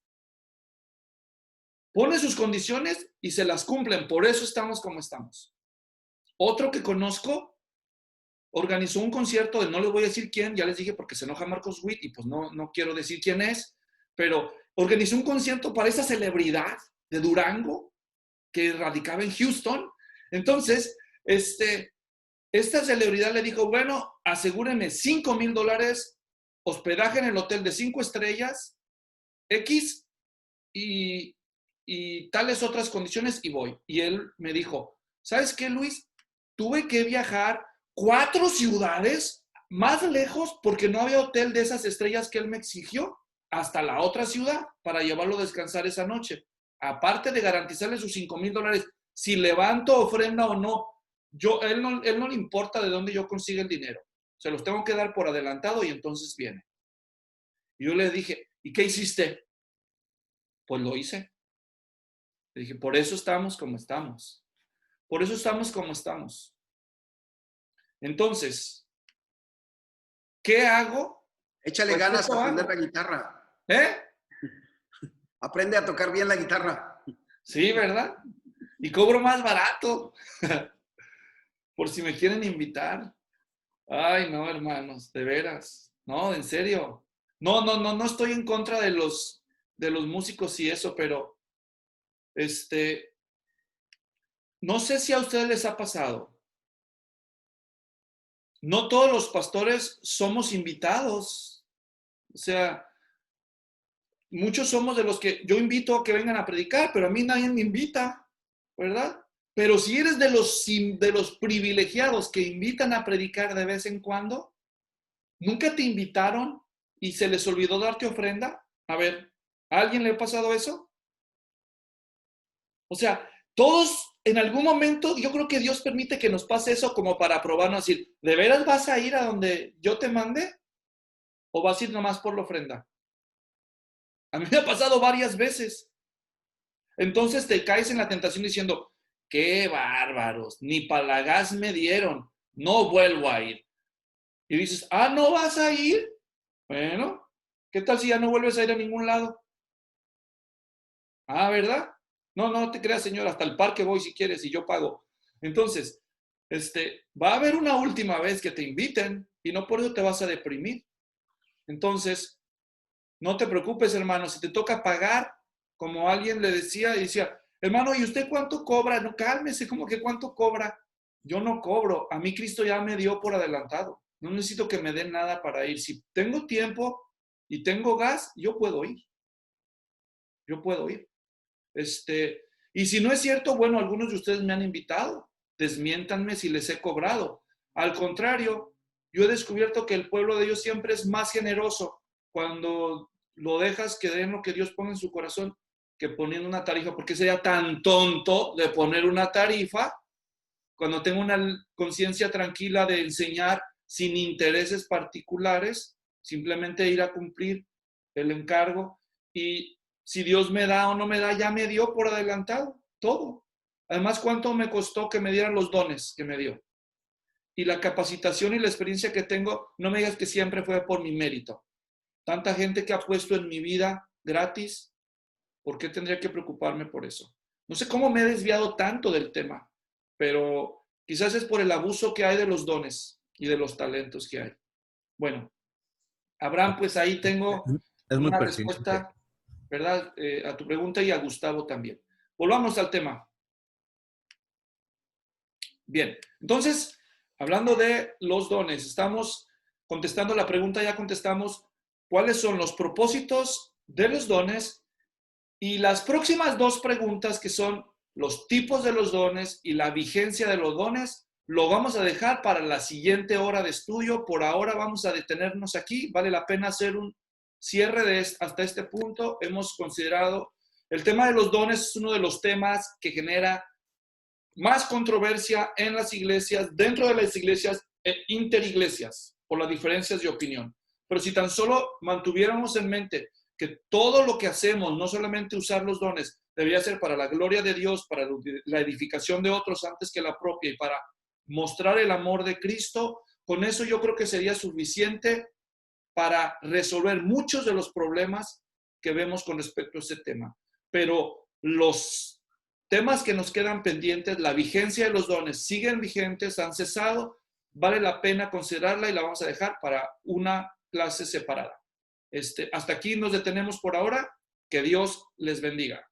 ponen sus condiciones y se las cumplen, por eso estamos como estamos. Otro que conozco, organizó un concierto de no les voy a decir quién, ya les dije porque se enoja Marcos Witt y pues no quiero decir quién es, pero organizó un concierto para esa celebridad de Durango que radicaba en Houston. Entonces, esta celebridad le dijo, bueno, asegúrenme $5,000, hospedaje en el hotel de 5 estrellas, X y tales otras condiciones y voy. Y él me dijo, ¿sabes qué, Luis? Tuve que viajar 4 ciudades más lejos porque no había hotel de esas estrellas que él me exigió hasta la otra ciudad para llevarlo a descansar esa noche. Aparte de garantizarle sus $5,000, si levanto ofrenda o no, él no le importa de dónde yo consiga el dinero. Se los tengo que dar por adelantado y entonces viene. Y yo le dije, ¿y qué hiciste? Pues lo hice. Le dije, por eso estamos como estamos. Por eso estamos como estamos. Entonces, ¿qué hago? Échale Pues ganas eso a aprender hago. la guitarra. ¿Eh? Aprende a tocar bien la guitarra. Sí, ¿verdad? Y cobro más barato. Por si me quieren invitar. Ay, no, hermanos, de veras. No, en serio. No estoy en contra de los músicos y eso, pero no sé si a ustedes les ha pasado. No todos los pastores somos invitados. O sea, muchos somos de los que yo invito a que vengan a predicar, pero a mí nadie me invita, ¿verdad? Pero si eres de los privilegiados que invitan a predicar de vez en cuando, ¿nunca te invitaron y se les olvidó darte ofrenda? A ver, ¿a alguien le ha pasado eso? O sea, todos en algún momento, yo creo que Dios permite que nos pase eso como para probarnos, decir, ¿de veras vas a ir a donde yo te mande? ¿O vas a ir nomás por la ofrenda? A mí me ha pasado varias veces. Entonces te caes en la tentación diciendo, qué bárbaros, ni para la gas me dieron, no vuelvo a ir. Y dices, ¿no vas a ir? Bueno, ¿qué tal si ya no vuelves a ir a ningún lado? ¿Verdad? No te creas, señor, hasta el parque voy si quieres y yo pago. Entonces, va a haber una última vez que te inviten y no por eso te vas a deprimir. Entonces, no te preocupes, hermano, si te toca pagar, como alguien le decía, hermano, ¿y usted cuánto cobra? No, cálmese, ¿cómo que cuánto cobra? Yo no cobro, a mí Cristo ya me dio por adelantado. No necesito que me den nada para ir. Si tengo tiempo y tengo gas, yo puedo ir. Yo puedo ir. Y si no es cierto, bueno, algunos de ustedes me han invitado. Desmiéntanme si les he cobrado. Al contrario, yo he descubierto que el pueblo de Dios siempre es más generoso cuando lo dejas que den lo que Dios pone en su corazón que poniendo una tarifa. ¿Por qué sería tan tonto de poner una tarifa cuando tengo una conciencia tranquila de enseñar sin intereses particulares, simplemente ir a cumplir el encargo? Y si Dios me da o no me da, ya me dio por adelantado todo. Además, ¿cuánto me costó que me dieran los dones que me dio? Y la capacitación y la experiencia que tengo, no me digas que siempre fue por mi mérito. Tanta gente que ha puesto en mi vida gratis, ¿por qué tendría que preocuparme por eso? No sé cómo me he desviado tanto del tema, pero quizás es por el abuso que hay de los dones y de los talentos que hay. Bueno, Abraham, pues ahí tengo una respuesta, ¿verdad? A tu pregunta y a Gustavo también. Volvamos al tema. Bien, entonces, hablando de los dones, estamos contestando la pregunta, ya contestamos cuáles son los propósitos de los dones y las próximas 2 preguntas que son los tipos de los dones y la vigencia de los dones, lo vamos a dejar para la siguiente hora de estudio. Por ahora vamos a detenernos aquí. Vale la pena hacer un cierre hasta este punto. Hemos considerado el tema de los dones, es uno de los temas que genera más controversia en las iglesias, dentro de las iglesias e interiglesias, por las diferencias de opinión. Pero si tan solo mantuviéramos en mente que todo lo que hacemos, no solamente usar los dones, debería ser para la gloria de Dios, para la edificación de otros antes que la propia y para mostrar el amor de Cristo, con eso yo creo que sería suficiente para resolver muchos de los problemas que vemos con respecto a este tema. Pero los temas que nos quedan pendientes, la vigencia de los dones siguen vigentes, han cesado. vale la pena considerarla y la vamos a dejar para una clase separada. Hasta aquí nos detenemos por ahora. Que Dios les bendiga.